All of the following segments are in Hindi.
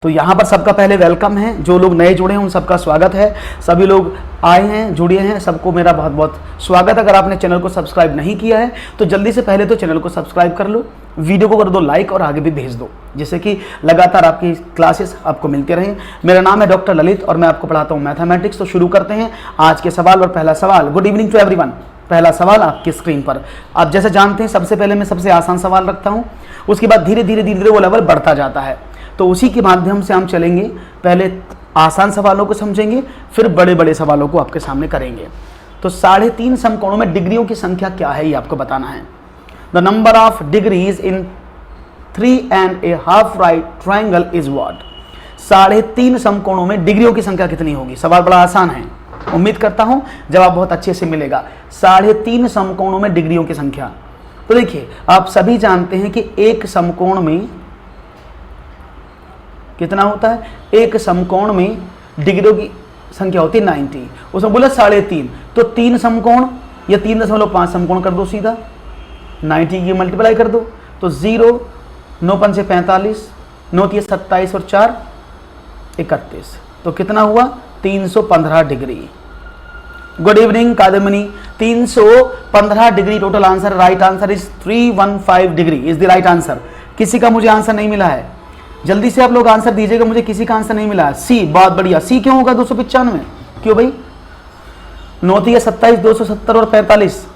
तो यहाँ पर सबका पहले वेलकम है। जो लोग नए जुड़े हैं उन सबका स्वागत है। सभी लोग आए हैं, जुड़े हैं, सबको मेरा बहुत बहुत स्वागत। अगर आपने चैनल को सब्सक्राइब नहीं किया है तो जल्दी से पहले तो चैनल को सब्सक्राइब कर लो, वीडियो को कर दो लाइक और आगे भी भेज दो, जिससे कि लगातार आपकी क्लासेस आपको मिलते रहें। मेरा नाम है डॉक्टर ललित और मैं आपको पढ़ाता हूँ मैथमेटिक्स। तो शुरू करते हैं आज के सवाल। और पहला सवाल, गुड इवनिंग टू एवरीवन। पहला सवाल आपकी स्क्रीन पर। आप जैसे जानते हैं सबसे पहले मैं सबसे आसान सवाल रखता हूँ, उसके बाद धीरे धीरे वो लेवल बढ़ता जाता है। तो उसी के माध्यम से हम चलेंगे। पहले आसान सवालों को समझेंगे, फिर बड़े बड़े सवालों को आपके सामने करेंगे। तो 3.5 समकोणों में डिग्रियों की संख्या क्या है ये आपको बताना है। The number of degrees in 3.5 right triangle is what. 3.5 समकोणों में डिग्रियों की संख्या कितनी होगी। सवाल बड़ा आसान है, उम्मीद करता हूं जवाब बहुत अच्छे से मिलेगा। 3.5 समकोणों में डिग्रियों की संख्या। तो देखिए, आप सभी जानते हैं कि एक समकोण में कितना होता है। एक समकोण में डिग्रियों की संख्या होती है 90। उसमें बोला 3.5, तो 3 समकोण या 3.5 समकोण कर दो, सीधा 90 की मल्टीप्लाई कर दो। तो 0, 9 5 से 45, 9 3 27 और 4 31। तो कितना हुआ 315 degree. Good evening Kadambini. 315 degree total answer. Right answer is 315 degree is the right answer. किसी का मुझे आंसर नहीं मिला है, जल्दी से आप लोग आंसर दीजिएगा। मुझे किसी का आंसर नहीं मिला है। सी, बहुत बढ़िया। सी क्यों होगा 295? क्यों भाई? 9 3 27, 270 और 45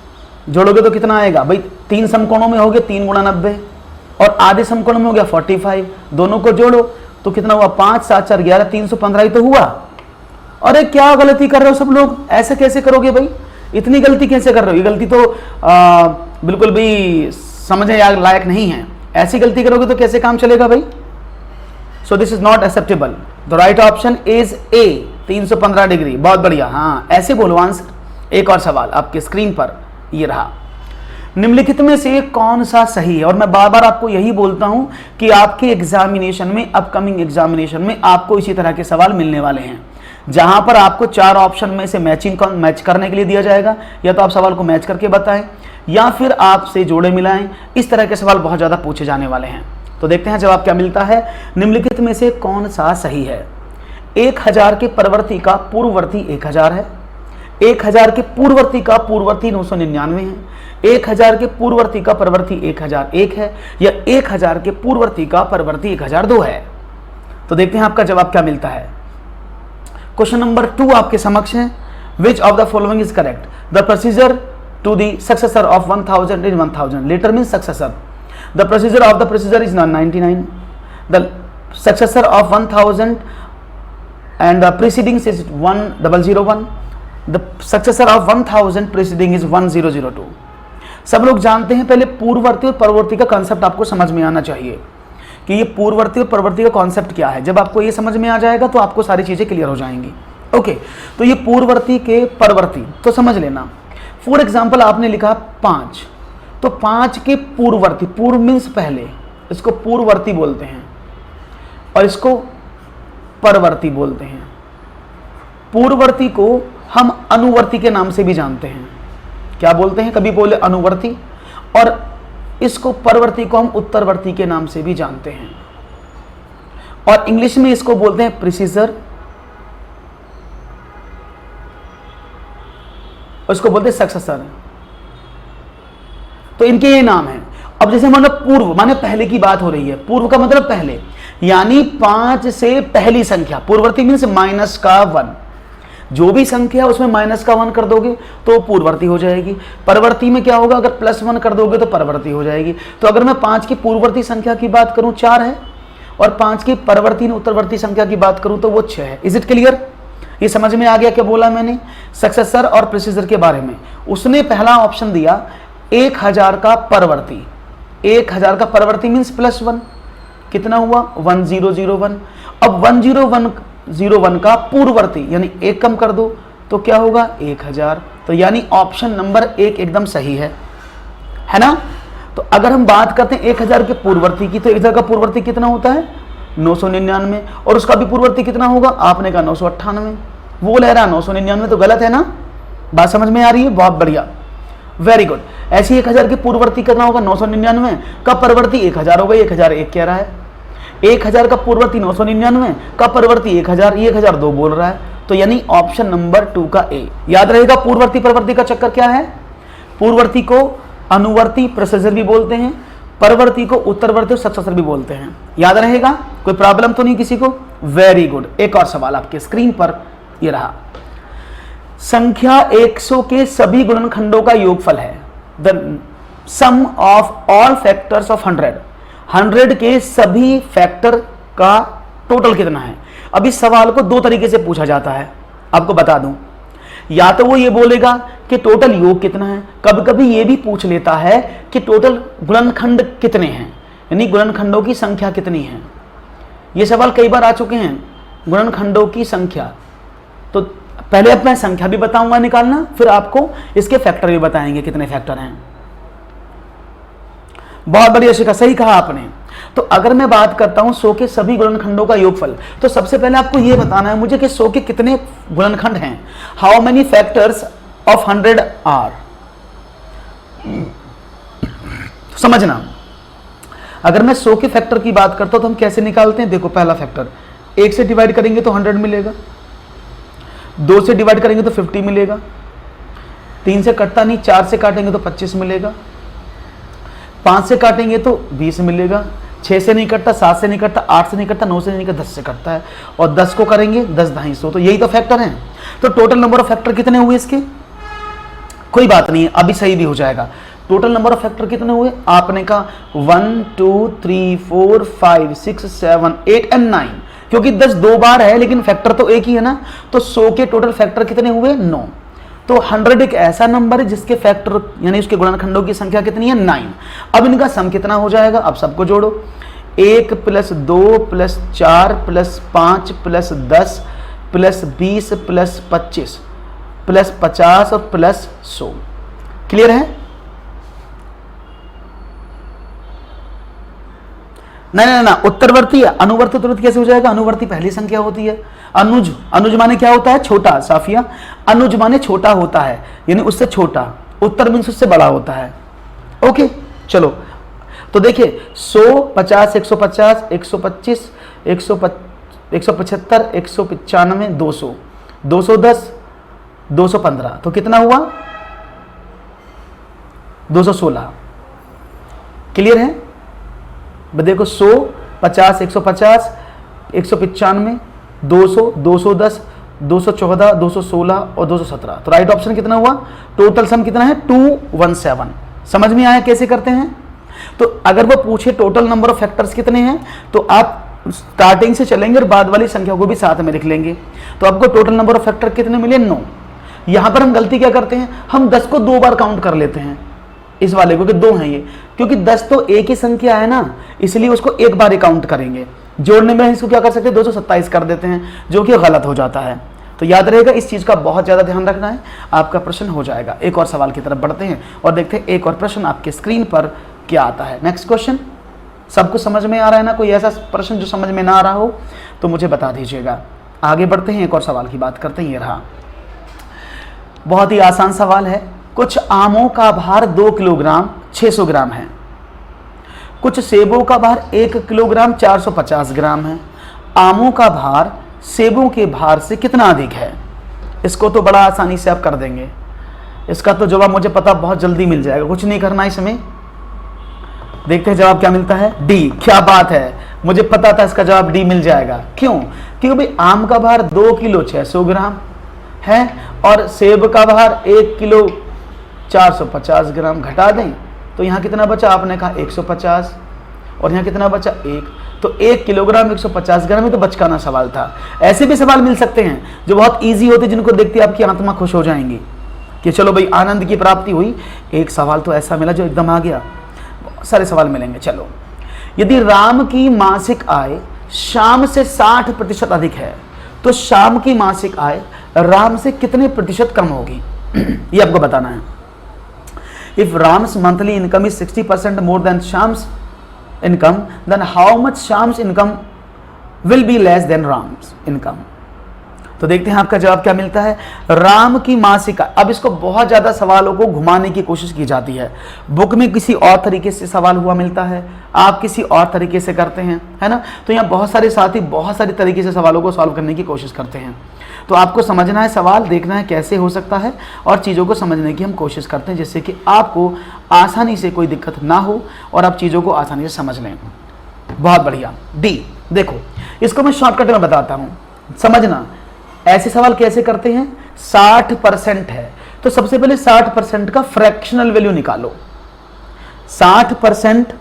जोड़ोगे तो कितना आएगा भाई? 3 समकोणों में हो गया 3 गुणा 90 और आधे समकोण में हो गया 45। दोनों को जोड़ो तो कितना हुआ? 5 7 4 11, 315 ही तो हुआ। अरे क्या गलती कर रहे हो सब लोग, ऐसे कैसे करोगे भाई? इतनी गलती कैसे कर रहे हो? ये गलती तो बिल्कुल भी समझने लायक नहीं है। ऐसी गलती करोगे तो कैसे काम चलेगा भाई? So this is not acceptable. The right option is a, 315 degree. बहुत बढ़िया, हाँ ऐसे बोलो आंसर। एक और सवाल आपके स्क्रीन पर, ये रहा। निम्नलिखित में से कौन सा सही है? और मैं बार बार आपको यही बोलता हूं कि आपके एग्जामिनेशन में, अपकमिंग एग्जामिनेशन में आपको इसी तरह के सवाल मिलने वाले हैं, जहां पर आपको 4 ऑप्शन में से मैच करने के लिए दिया जाएगा। या तो आप सवाल को मैच करके बताएं या फिर आपसे जोड़े मिलाएं। इस तरह के सवाल बहुत ज्यादा पूछे जाने वाले हैं। तो देखते हैं जवाब क्या मिलता है। निम्नलिखित में से कौन सा सही है? 1000 के परवर्ती का पूर्ववर्ती 1000 है। 1000 के पूर्ववर्ती का पूर्ववर्ती 999 है। 1000 के पूर्ववर्ती का परवर्ती 1001 है, या 1000 के पूर्ववर्ती का परवर्ती 1002 है। तो देखते हैं आपका जवाब क्या मिलता है। क्वेश्चन नंबर 2 आपके समक्ष है। Which of the following is correct? The procedure to the successor of 1000 is 1000। Latter mean successor. The procedure of the procedure is 99. The successor of 1000 and the preceding is 1001. The successor of 1000 preceding is 1002. सब लोग जानते हैं, पहले पूर्ववर्ती और परवर्ती का कॉन्सेप्ट आपको समझ में आना चाहिए कि ये पूर्ववर्ती और परवर्ती का कॉन्सेप्ट क्या है। जब आपको ये समझ में आ जाएगा तो आपको सारी चीजें क्लियर हो जाएंगी। ओके, तो ये पूर्ववर्ती के परवर्ती तो समझ लेना। फॉर एग्जाम्पल आपने लिखा 5, तो 5 के पूर्ववर्ती, पूर्व मीन्स पहले, इसको पूर्ववर्ती बोलते हैं और इसको परवर्ती बोलते हैं। पूर्ववर्ती को हम अनुवर्ती के नाम से भी जानते हैं। क्या बोलते हैं? कभी बोले अनुवर्ती। और इसको परवर्ती को हम उत्तरवर्ती के नाम से भी जानते हैं। और इंग्लिश में इसको बोलते हैं प्रीसीजर, उसको बोलते हैं सक्सेसर। तो इनके ये नाम है। अब जैसे मतलब पूर्व माने पहले की बात हो रही है। पूर्व का मतलब पहले, यानी 5 से पहली संख्या। पूर्ववर्ती मीन्स माइनस का 1, जो भी संख्या उसमें माइनस का 1 कर दोगे तो पूर्ववर्ती हो जाएगी। परवर्ती में क्या होगा? अगर +1 कर दोगे तो परवर्ती हो जाएगी। तो अगर मैं 5 की पूर्ववर्ती संख्या की बात करूं 4 है, और 5 की परवर्ती उत्तरवर्ती संख्या की बात करूं तो वो 6 है। Is it clear? ये समझ में आ गया क्या बोला मैंने सक्सेसर और प्रीसीजर के बारे में? उसने पहला ऑप्शन दिया 1000 का परवर्ती। 1000 का परवर्ती मीन्स +1, कितना हुआ? 1001। अब 1001 का पूर्ववर्ती यानी 1 कम कर दो तो क्या होगा? 1000। तो यानी ऑप्शन नंबर 1 एकदम सही है ना? तो अगर हम बात करते हैं 1000 के पूर्ववर्ती की, तो 1000 का पूर्ववर्ती कितना होता है? 999। और उसका भी पूर्ववर्ती कितना होगा? आपने कहा 998। वो ले रहा 999, तो गलत है ना? बात समझ में आ रही है? बहुत बढ़िया, वेरी गुड। ऐसी 1000 की पूर्ववर्ती कितना होगा? 999 का परवर्ती 1000 होगा, 1001 कह रहा है। 1000 का पूर्ववर्ती 999 का परवर्ती 1000, ये 1002 बोल रहा है, तो यानी ऑप्शन नंबर 2 का ए। याद रहेगा पूर्ववर्ती परवर्ती का चक्कर क्या है, पूर्ववर्ती को अनुवर्ती प्रोसीजर भी बोलते हैं, परवर्ती को उत्तरवर्ती सक्सेसर भी बोलते हैं। याद रहेगा, कोई प्रॉब्लम तो नहीं किसी को? Very good. एक और सवाल आपके स्क्रीन पर ये रहा, संख्या 100 के सभी गुणनखंडों का योगफल है, the sum of all factors of 100 के सभी फैक्टर का टोटल कितना है। अब इस सवाल को दो तरीके से पूछा जाता है, आपको बता दूं। या तो वो ये बोलेगा कि टोटल योग कितना है, कभी कभी ये भी पूछ लेता है कि टोटल गुणनखंड कितने हैं, यानी गुणनखंडों की संख्या कितनी है। ये सवाल कई बार आ चुके हैं, गुणनखंडों की संख्या। तो पहले अब मैं संख्या भी बताऊंगा निकालना, फिर आपको इसके फैक्टर भी बताएंगे कितने फैक्टर हैं। बहुत बढ़िया शिखा, सही कहा आपने। तो अगर मैं बात करता हूं 100 के सभी गुणनखंडों का योगफल, तो सबसे पहले आपको यह बताना है मुझे कि 100 के कितने गुणनखंड हैं, how many factors of 100 are. समझना, अगर मैं 100 के फैक्टर की बात करता हूं तो हम कैसे निकालते हैं। देखो, पहला फैक्टर 1 से डिवाइड करेंगे तो 100 मिलेगा, 2 से डिवाइड करेंगे तो 50 मिलेगा, 3 से कटता नहीं, 4 से काटेंगे तो 25 मिलेगा, 5 से काटेंगे तो 20 मिलेगा, 6 से नहीं कटता, 7 से नहीं कटता, 8 से नहीं कटता, 9 से नहीं कटता, 10 से कटता है, और 10 को करेंगे 10 250। तो यही तो फैक्टर हैं। तो टोटल नंबर ऑफ फैक्टर कितने हुए इसके? कोई बात नहीं, अभी सही भी हो जाएगा। टोटल नंबर ऑफ फैक्टर कितने हुए? आपने कहा 1 2 3 4 5 6 7 8 एंड 9, क्योंकि 10 दो बार है लेकिन फैक्टर तो एक ही है ना। तो 100 के टोटल फैक्टर कितने हुए? 9। तो 100 एक ऐसा नंबर है जिसके फैक्टर यानी उसके गुणनखंडों की संख्या कितनी है? 9। अब इनका सम कितना हो जाएगा? अब सबको जोड़ो, 1 + 2 + 4 + 5 + 10 + 20 + 25 + 50 और + 100। क्लियर है? ना उत्तरवर्ती है, अनुवर्ती उत्तरवर्ती कैसे हो जाएगा? अनुवर्ती पहली संख्या होती है। अनुज, अनुज माने क्या होता है? छोटा। साफिया, अनुज माने छोटा होता है, यानी उससे छोटा। उत्तर मीन्स उससे बड़ा होता है। ओके, चलो तो देखिए 100 50 150 125 175 195 200 210 215, तो कितना हुआ? 216। क्लियर है? देखो 100 50 150 195 200 210 214 216 और 217, तो राइट ऑप्शन कितना हुआ? टोटल सम कितना है? 217। समझ में आया कैसे करते हैं? तो अगर वो पूछे टोटल नंबर ऑफ फैक्टर्स कितने हैं, तो आप स्टार्टिंग से चलेंगे और बाद वाली संख्या को भी साथ में लिख लेंगे। तो आपको टोटल नंबर ऑफ फैक्टर कितने मिले? 9। यहां पर हम गलती क्या करते हैं, हम 10 को 2 बार काउंट कर लेते हैं इस वाले को, कि 2 हैं ये, क्योंकि 10 तो एक ही संख्या है ना, इसलिए उसको एक बार ही काउंट करेंगे। जोड़ने में इसको क्या कर सकते हैं? 227 कर देते हैं, जो कि गलत हो जाता है। तो याद रहेगा, इस चीज का बहुत ज्यादा ध्यान रखना है, आपका प्रश्न हो जाएगा। एक और सवाल की तरफ बढ़ते हैं और देखते हैं एक और प्रश्न आपके स्क्रीन पर क्या आता है। नेक्स्ट क्वेश्चन, सब कुछ समझ में आ रहा है ना? कोई ऐसा प्रश्न जो समझ में ना आ रहा हो तो मुझे बता दीजिएगा। आगे बढ़ते हैं, एक और सवाल की बात करते हैं। ये रहा, बहुत ही आसान सवाल है। कुछ आमों का भार 2 किलोग्राम 600 ग्राम है, कुछ सेबों का भार 1 किलोग्राम 450 ग्राम है। आमों का भार सेबों के भार से कितना अधिक है? इसको तो बड़ा आसानी से आप कर देंगे। इसका तो जवाब मुझे पता बहुत जल्दी मिल जाएगा, कुछ नहीं करना इसमें। देखते हैं जवाब क्या मिलता है। डी। क्या बात है, मुझे पता था इसका जवाब डी मिल जाएगा। क्यों? क्योंकि भाई आम का भार 2 किलो 600 ग्राम है और सेब का भार 1 किलो 450 ग्राम। घटा दें तो यहाँ कितना बचा? आपने कहा 150, और यहाँ कितना बचा? 1। तो 1 किलोग्राम 150 ग्राम, में तो बचकाना सवाल था। ऐसे भी सवाल मिल सकते हैं जो बहुत इजी होते, जिनको देखते आपकी आत्मा खुश हो जाएंगी कि चलो भाई आनंद की प्राप्ति हुई। एक सवाल तो ऐसा मिला जो एकदम आ गया। बहुत सारे सवाल मिलेंगे। चलो, यदि राम की मासिक आय शाम से 60% अधिक है, तो शाम की मासिक आय राम से कितने प्रतिशत कम होगी? ये आपको बताना है। If Ram's monthly income is 60% more than Sham's income, then how much Sham's income will be less than Ram's income? तो देखते हैं आपका जवाब क्या मिलता है। राम की मासिका। अब इसको बहुत ज्यादा सवालों को घुमाने की कोशिश की जाती है। बुक में किसी और तरीके से सवाल हुआ मिलता है, आप किसी और तरीके से करते हैं, है ना। तो यहाँ बहुत सारे साथी बहुत सारे तरीके से सवालों को सॉल्व करने की कोशिश करते हैं। तो आपको समझना है सवाल, देखना है कैसे हो सकता है और चीज़ों को समझने की हम कोशिश करते हैं, जिससे कि आपको आसानी से कोई दिक्कत ना हो और आप चीज़ों को आसानी से समझ लें। बहुत बढ़िया। डी देखो, इसको मैं शॉर्टकट में बताता हूँ, समझना। ऐसे सवाल कैसे करते हैं, 60% है तो सबसे पहले 60% का फ्रैक्शनल वैल्यू निकालो। 60%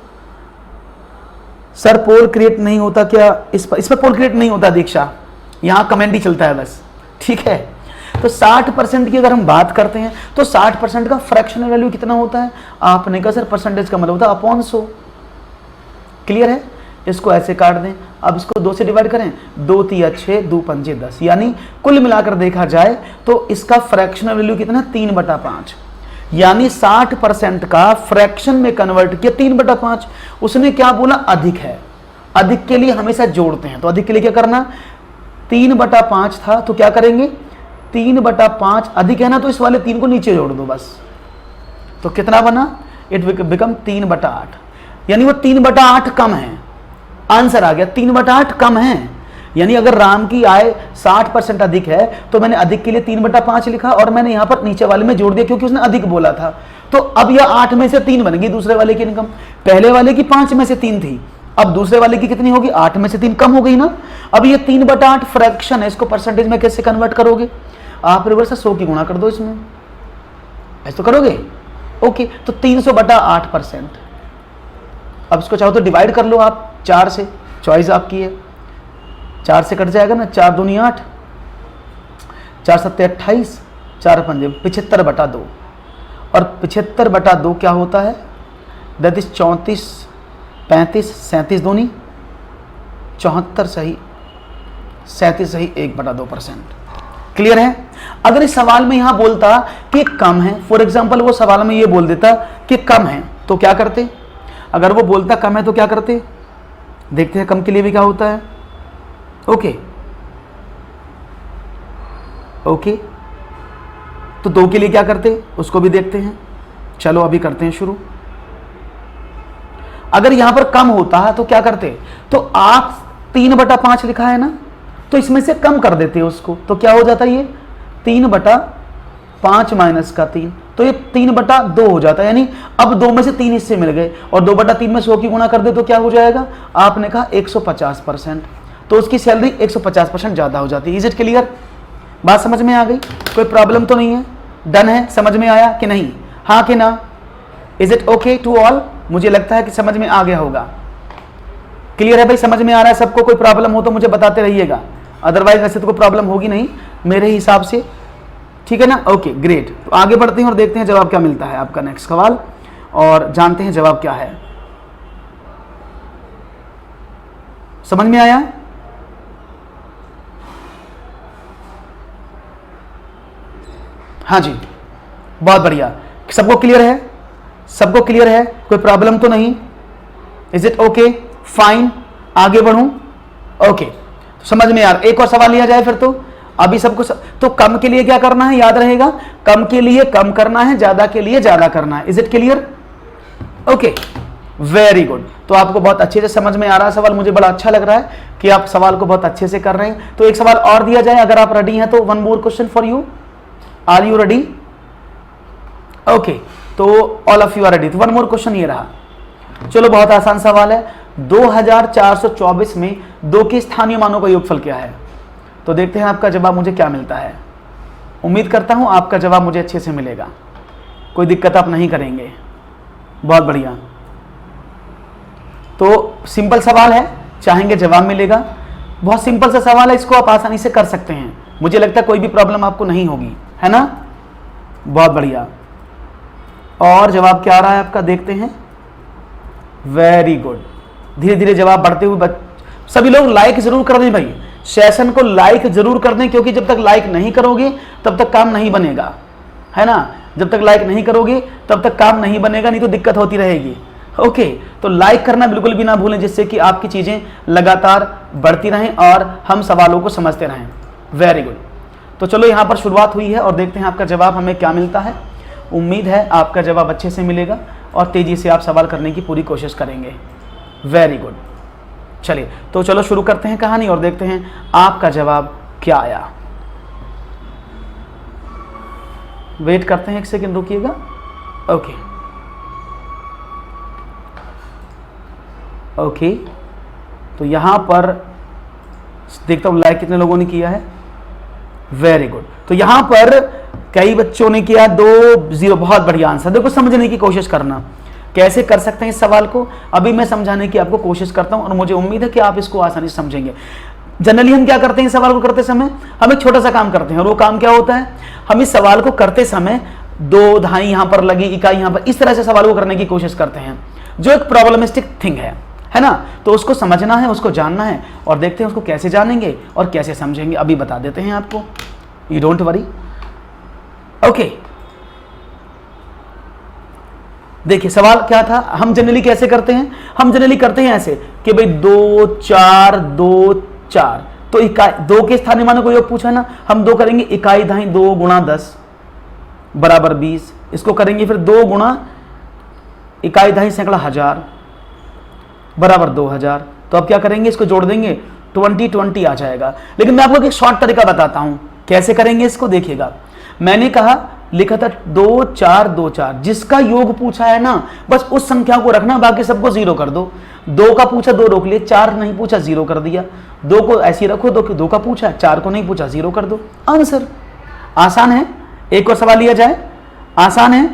सर पोल क्रिएट नहीं होता क्या? इस पर पोल क्रिएट नहीं होता दीक्षा, यहां कमेंट ही चलता है बस, ठीक है। तो 60% की अगर हम बात करते हैं तो 60% का फ्रैक्शनल वैल्यू कितना होता है? आपने कहा सर परसेंटेज का मतलब होता है अपॉन 100। क्लियर है? इसको ऐसे काट दें, अब इसको 2 से डिवाइड करें, 2 3 6, 2 5 10, यानी कुल मिलाकर देखा जाए तो इसका फ्रैक्शनल वैल्यू कितना? 3/5। यानी 60% का फ्रैक्शन में कन्वर्ट किया 3/5। उसने क्या बोला? अधिक है। अधिक के लिए हमेशा जोड़ते हैं, तो अधिक के लिए क्या करना? 3/5 था तो क्या करेंगे? 3/5 अधिक है ना, तो इस वाले 3 को नीचे जोड़ दो बस। तो कितना बना? इट बिकम 3/8, यानी वो 3/8 कम है। आंसर आ गया 3/8 कम है। यानी अगर राम की आय 60% अधिक है तो मैंने अधिक के लिए 3/5 लिखा और मैंने यहां पर नीचे वाले में जोड़ दिया क्योंकि उसने अधिक बोला था। तो अब यह 8 में से 3 बन गई दूसरे वाले की इनकम। पहले वाले की 5 में से 3 थी, अब दूसरे वाले की कितनी होगी? 8 में से 3 कम हो गई ना। अब ये 3/8 फ्रैक्शन है, इसको परसेंटेज में कैसे कन्वर्ट करोगे? आप रिवर्स से 100 की गुणा कर दो इसमें, ऐसे तो करोगे। ओके, तो 300/8%। अब इसको चाहो तो डिवाइड कर लो आप 4 से, चॉइस आपकी है। 4 से कट जाएगा ना, 4 दूनी 8, 4 सत्ते 28, 4 पंजे 75/2। और 75/2 क्या होता है? दैट इज 34, 35, 37 दूनी 74 सही, 37 सही 1/2%। क्लियर है? अगर इस सवाल में यहां बोलता कि कम है, फॉर एग्जाम्पल वो सवाल में ये बोल देता कि कम है, तो क्या करते? अगर वो बोलता कम है तो क्या करते? देखते हैं कम के लिए भी क्या होता है। ओके ओके, तो 2 के लिए क्या करते उसको भी देखते हैं। चलो अभी करते हैं शुरू। अगर यहां पर कम होता है तो क्या करते? तो आप 3/5 लिखा है ना, तो इसमें से कम कर देते हैं उसको, तो क्या हो जाता है? ये 3/5 माइनस का 3, तो ये 3/2 हो जाता है। यानी अब 2 में से 3 हिस्से मिल गए और 2/3 में 100 की गुणा कर दे तो क्या हो जाएगा? आपने कहा 150%, तो उसकी सैलरी 150% ज्यादा हो जाती है। Is it clear? बात समझ में आ गई? कोई प्रॉब्लम तो नहीं है? डन है? समझ में आया कि नहीं? हाँ कि ना? Is it okay to all? मुझे लगता है कि समझ में आ गया होगा। क्लियर है भाई? समझ में आ रहा है सबको? कोई प्रॉब्लम हो तो मुझे बताते रहिएगा, अदरवाइज वैसे तो कोई प्रॉब्लम होगी नहीं मेरे हिसाब से, ठीक है ना। ओके ग्रेट, तो आगे बढ़ते हैं और देखते हैं जवाब क्या मिलता है आपका नेक्स्ट सवाल, और जानते हैं जवाब क्या है। समझ में आया? हाँ जी, बहुत बढ़िया। सबको क्लियर है? सबको क्लियर है? कोई प्रॉब्लम तो नहीं? Is it okay? फाइन, आगे बढ़ूं? ओके, तो समझ में यार एक और सवाल लिया जाए फिर। तो अभी सबको तो कम के लिए क्या करना है? याद रहेगा, कम के लिए कम करना है, ज्यादा के लिए ज्यादा करना है। Is it clear? Okay very good. तो आपको बहुत अच्छे से समझ में आ रहा है सवाल, मुझे बड़ा अच्छा लग रहा है कि आप सवाल को बहुत अच्छे से कर रहे हैं। तो एक सवाल और दिया जाए अगर आप रेडी हैं तो। One more question for you, are you ready? Okay, तो all of you are ready. तो वन मोर क्वेश्चन ये रहा। चलो बहुत आसान सवाल है। 2424 में 2 के स्थानीय मानों का योगफल क्या है? तो देखते हैं आपका जवाब मुझे क्या मिलता है। उम्मीद करता हूं आपका जवाब मुझे अच्छे से मिलेगा, कोई दिक्कत आप नहीं करेंगे। बहुत बढ़िया। तो सिंपल सवाल है, चाहेंगे जवाब मिलेगा। बहुत सिंपल सा सवाल है, इसको आप आसानी से कर सकते हैं। मुझे लगता है कोई भी प्रॉब्लम आपको नहीं होगी, है ना। बहुत बढ़िया। और जवाब क्या आ रहा है आपका, देखते हैं। वेरी गुड, धीरे धीरे जवाब बढ़ते हुए सभी लोग लाइक जरूर कर दें भाई, सेशन को लाइक जरूर कर दें, क्योंकि जब तक लाइक नहीं करोगे तब तक काम नहीं बनेगा, है ना। जब तक लाइक नहीं करोगे तब तक काम नहीं बनेगा, नहीं तो दिक्कत होती रहेगी। ओके, तो लाइक करना बिल्कुल भी ना भूलें, जिससे कि आपकी चीजें लगातार बढ़ती रहें और हम सवालों को समझते रहें। Very good. तो चलो यहाँ पर शुरुआत हुई है और देखते हैं आपका जवाब हमें क्या मिलता है। उम्मीद है आपका जवाब अच्छे से मिलेगा और तेज़ी से आप सवाल करने की पूरी कोशिश करेंगे। Very good. चलिए तो चलो शुरू करते हैं कहानी और देखते हैं आपका जवाब क्या आया। वेट करते हैं, 1 सेकेंड रुकिएगा। ओके ओके, तो यहाँ पर देखता हूँ लाइक कितने लोगों ने किया है। Very good. तो यहाँ पर कई बच्चों ने किया 2-0, बहुत बढ़िया आंसर। देखो समझने की कोशिश करना कैसे कर सकते हैं इस सवाल को, अभी मैं समझाने की आपको कोशिश करता हूँ और मुझे उम्मीद है कि आप इसको आसानी से समझेंगे। जनरली हम क्या करते हैं इस सवाल को करते समय, हम एक छोटा सा काम करते हैं और वो काम क्या होता है, हम इस सवाल को करते समय 2 धाई यहाँ पर लगी, इकाई यहाँ पर, इस तरह से सवाल को करने की कोशिश करते हैं, जो एक प्रॉब्लमिस्टिक थिंग है ना। तो उसको समझना है, उसको जानना है और देखते हैं उसको कैसे जानेंगे और कैसे समझेंगे, अभी बता देते हैं आपको। You don't worry. ओके, देखिए सवाल क्या था। हम जनरली कैसे करते हैं, हम जनरली करते हैं ऐसे कि भाई 2 4 2 4, तो इकाई 2 के स्थानीय मानों को योग पूछा ना, हम 2 करेंगे इकाई धाई 2 गुणा 10 बराबर 20। इसको करेंगे फिर 2 गुणा इकाई धाई सैकड़ा हजार बराबर 2000। तो अब क्या करेंगे, इसको जोड़ देंगे, 20 आ जाएगा। लेकिन मैं आपको एक शॉर्ट तरीका बताता हूं कैसे करेंगे इसको। देखिएगा, मैंने कहा लिखा था 2 4 2 4, जिसका योग पूछा है ना बस उस संख्या को रखना, बाकी सबको 0 कर दो। 2 का पूछा 2 रोक लिए, 4 नहीं पूछा 0 कर दिया, 2 को ऐसे रखो, 2 का पूछा 4 को नहीं पूछा 0 कर दो, आंसर। आसान है। एक और सवाल लिया जाए, आसान है।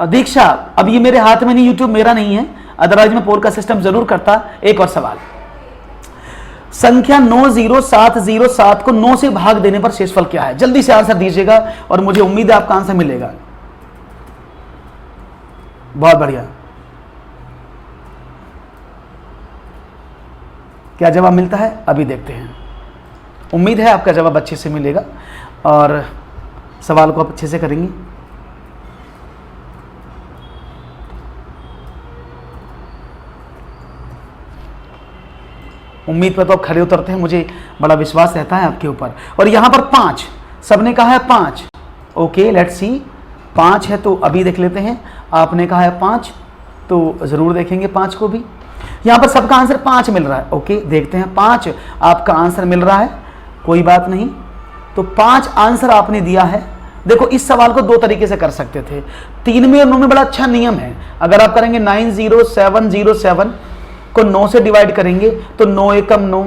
दीक्षा, अब ये मेरे हाथ में नहीं, यूट्यूब मेरा नहीं है, अदरवाइज मैं पोल का सिस्टम जरूर करता। एक और सवाल, संख्या 90707 को 9 से भाग देने पर शेषफल क्या है? जल्दी से आंसर दीजिएगा और मुझे उम्मीद है आपका आंसर मिलेगा। बहुत बढ़िया। क्या जवाब मिलता है अभी देखते हैं। उम्मीद है आपका जवाब अच्छे से मिलेगा और सवाल को आप अच्छे से करेंगे। उम्मीद पर तो आप खड़े उतरते हैं, मुझे बड़ा विश्वास रहता है आपके ऊपर। और यहाँ पर 5, सबने कहा है 5। ओके लेट्स सी, 5 है तो अभी देख लेते हैं। आपने कहा है 5 तो ज़रूर देखेंगे 5 को भी। यहाँ पर सबका आंसर 5 मिल रहा है। ओके देखते हैं, 5 आपका आंसर मिल रहा है, कोई बात नहीं। तो 5 आंसर आपने दिया है। देखो इस सवाल को 2 तरीके से कर सकते थे। 3 में और 9 में बड़ा अच्छा नियम है। अगर आप करेंगे 90707 को 9 से डिवाइड करेंगे तो 9 एकम 9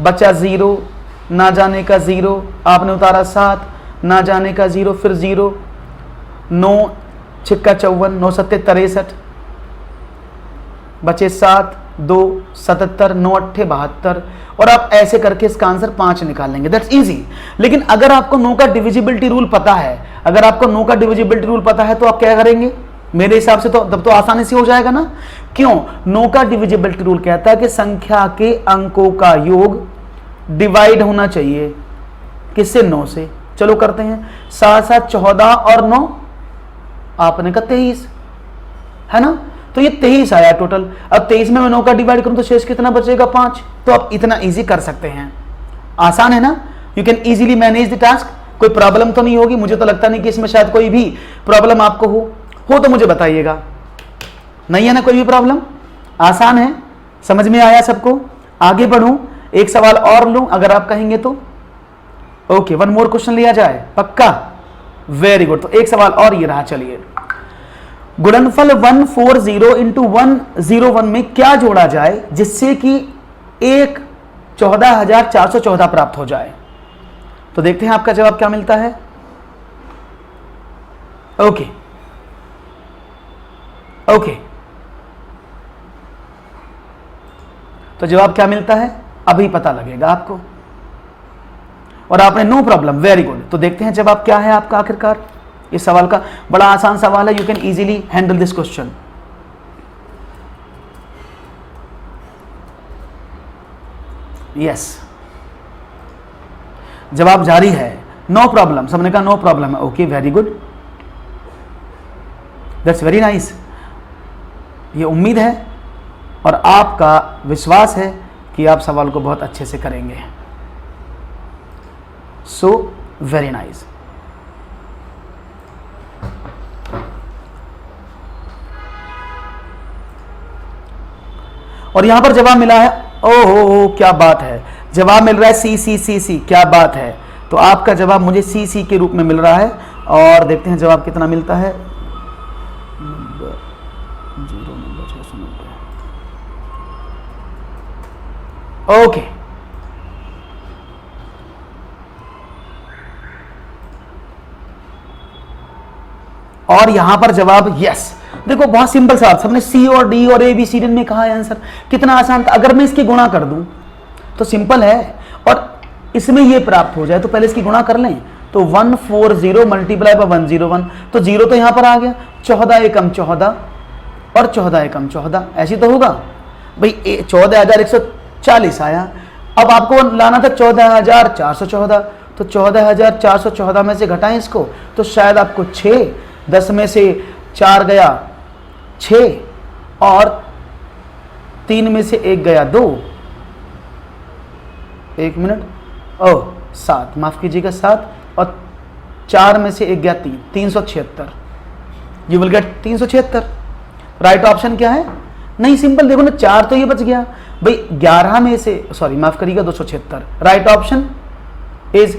बचा 0, ना जाने का 0, आपने उतारा 7, ना जाने का 0, फिर 0, 9 छिक्का 54, 9 सत्ते 63, बचे 7, 2 77, 9 अट्ठे 72 और आप ऐसे करके इसका आंसर 5 निकाल लेंगे। That's easy. लेकिन अगर आपको 9 का डिविजिबिलिटी रूल पता है, अगर आपको 9 का डिविजिबिलिटी रूल पता है तो आप क्या करेंगे, मेरे हिसाब से तो तब तो आसानी से हो जाएगा ना। क्यों? 9 का डिविजिबिलिटी रूल कहता है कि संख्या के अंकों का योग डिवाइड होना चाहिए किससे, 9 से। चलो करते हैं, 7 7 14 और 9 आपने कहा 23 है ना, तो ये 23 आया टोटल। अब 23 में मैं 9 का डिवाइड करूं तो शेष कितना बचेगा, 5। तो आप इतना इजी कर सकते हैं। आसान है ना, you can easily manage the task. कोई प्रॉब्लम तो नहीं होगी, मुझे तो लगता नहीं कि इसमें शायद कोई भी प्रॉब्लम आपको हो तो मुझे बताइएगा। नहीं है ना कोई भी प्रॉब्लम, आसान है, समझ में आया सबको। आगे बढ़ूं, एक सवाल और लूं अगर आप कहेंगे तो। ओके, 1 मोर क्वेश्चन लिया जाए, पक्का? Very good. तो एक सवाल और ये रहा, चलिए। गुणनफल 140 इंटू 101 में क्या जोड़ा जाए जिससे कि 14,414 प्राप्त हो जाए? तो देखते हैं आपका जवाब क्या मिलता है। ओके ओके, तो जवाब क्या मिलता है अभी पता लगेगा आपको। और आपने नो प्रॉब्लम, वेरी गुड। तो देखते हैं जवाब क्या है आपका आखिरकार। इस सवाल का बड़ा आसान सवाल है, you can easily handle this question. Yes, जवाब जारी है, नो प्रॉब्लम। सबने कहा नो प्रॉब्लम है। Okay very good, that's very nice. ये उम्मीद है और आपका विश्वास है कि आप सवाल को बहुत अच्छे से करेंगे। So very nice. और यहां पर जवाब मिला है, ओहो क्या बात है, जवाब मिल रहा है सी सी सी सी, क्या बात है। तो आपका जवाब मुझे सी सी के रूप में मिल रहा है। और देखते हैं जवाब कितना मिलता है। ओके, और यहां पर जवाब यस। देखो बहुत सिंपल सा, सबने सी और डी और ए बी सी डी में कहा है आंसर, कितना आसान था। अगर मैं इसकी गुणा कर दूं तो सिंपल है, और इसमें ये प्राप्त हो जाए तो पहले इसकी गुणा कर लें। तो 140 मल्टीप्लाई बाय 101, तो जीरो तो यहां पर आ गया, 14 एकम 14 और 14 एकम 14, ऐसी तो होगा भाई। 14,140 आया। अब आपको लाना था 14,414, तो 14,414 में से घटाएं इसको, तो शायद आपको 6, 10 में से 4 गया 6 और 3 में से 1 गया 2, 1 मिनट, 7, माफ कीजिएगा 7, और 4 में से 1 गया 3, 376। You will get 376। Right option क्या है? नहीं सिंपल, देखो ना 4 तो ये बच गया भाई, 11 में से, सॉरी माफ करिएगा 276। Right option is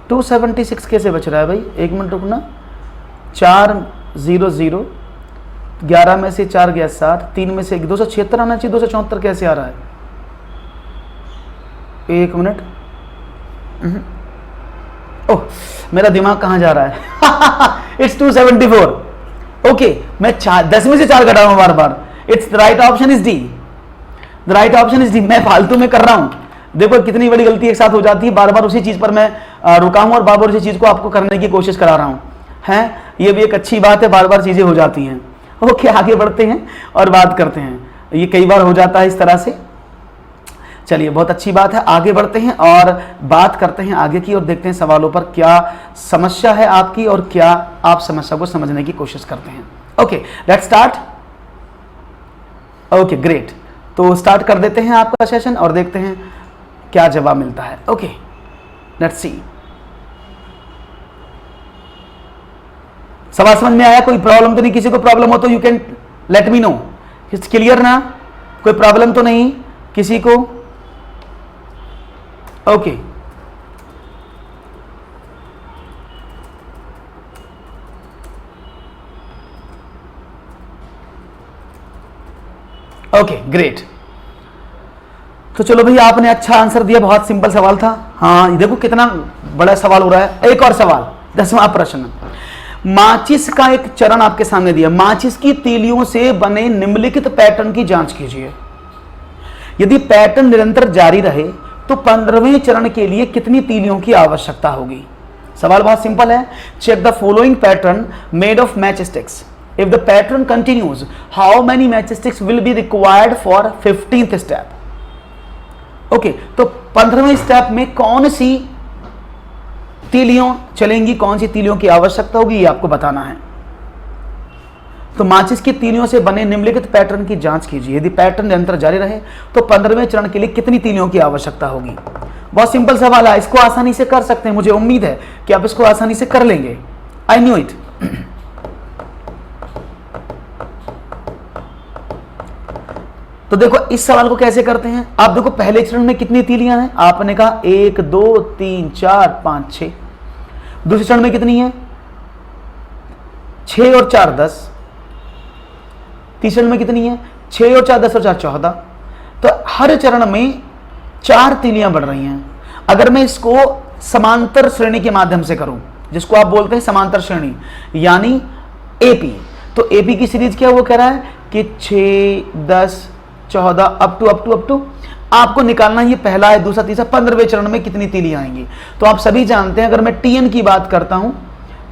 276। कैसे बच रहा है भाई, 1 मिनट रुकना। 400, 11 में से 4 गया 7, 3 में से 276 आना चाहिए, 274 कैसे आ रहा है? 1 मिनट, ओह मेरा दिमाग कहाँ जा रहा है। इट्स 274। ओके, मैं 10 में से 4 घटा रहा हूं बार बार। It's right option is D, the right option is D. मैं फालतू में कर रहा हूं, देखो कितनी बड़ी गलती एक साथ हो जाती है। बार बार उसी चीज पर मैं रुका हूं और बार बार उसी चीज को आपको करने की कोशिश करा रहा हूं, हैं ये भी एक अच्छी बात है, बार बार चीजें हो जाती हैं। ओके, आगे बढ़ते हैं और बात करते हैं। ये कई बार हो जाता है इस तरह से। चलिए बहुत अच्छी बात है, आगे बढ़ते हैं और बात करते हैं आगे की, और देखते हैं सवालों पर क्या समस्या है आपकी और क्या आप समस्या को समझने की कोशिश करते हैं। Okay let's start. Okay great, तो स्टार्ट कर देते हैं आपका सेशन और देखते हैं क्या जवाब मिलता है। Okay let's see. सवाल समझ में आया? कोई प्रॉब्लम तो नहीं? किसी को प्रॉब्लम हो तो you can let me know. It's clear ना? कोई प्रॉब्लम तो नहीं किसी को? Okay okay great. तो चलो भैया, आपने अच्छा आंसर दिया, बहुत सिंपल सवाल था। हाँ देखो कितना बड़ा सवाल हो रहा है। एक और सवाल, 10वां प्रश्न। माचिस का एक चरण आपके सामने दिया, माचिस की तीलियों से बने निम्नलिखित पैटर्न की जांच कीजिए। यदि पैटर्न निरंतर जारी रहे तो 15वें चरण के लिए कितनी तीलियों की आवश्यकता होगी? सवाल बहुत सिंपल है। Check the following pattern made of match sticks. If the pattern continues, how many match sticks will be required for 15th step? Okay, तो 15वें स्टेप में कौन सी तीलियों चलेंगी, कौन सी तीलियों की आवश्यकता होगी, ये आपको बताना है। तो माचिस की तीलियों से बने निम्नलिखित पैटर्न की जांच कीजिए। यदि पैटर्न निरंतर जारी रहे तो 15वें चरण के लिए कितनी तीलियों की आवश्यकता होगी? बहुत सिंपल सवाल है, इसको आसानी से कर सकते हैं। मुझे उम्मीद है कि आप इसको आसानी से कर लेंगे। I knew it. तो देखो इस सवाल को कैसे करते हैं। आप देखो पहले चरण में कितनी तीलियां हैं? आपने कहा 1 2 3 4 5 6। दूसरे चरण में कितनी है? 6 और 4 10। तीसरे चरण में कितनी है? 6 और 4 10 और 4 14। तो हर चरण में 4 तीलियां बढ़ रही हैं। अगर मैं इसको समांतर श्रेणी के माध्यम से करूं, जिसको आप बोलते हैं समांतर श्रेणी, यानी एपी, तो एपी की सीरीज क्या वो कह रहा है कि 6 10 14 अप टू आपको निकालना, ये पहला है, दूसरा तीसरा, 15वें चरण में कितनी तीलियां आएंगी। तो आप सभी जानते हैं, अगर मैं टीएन की बात करता हूं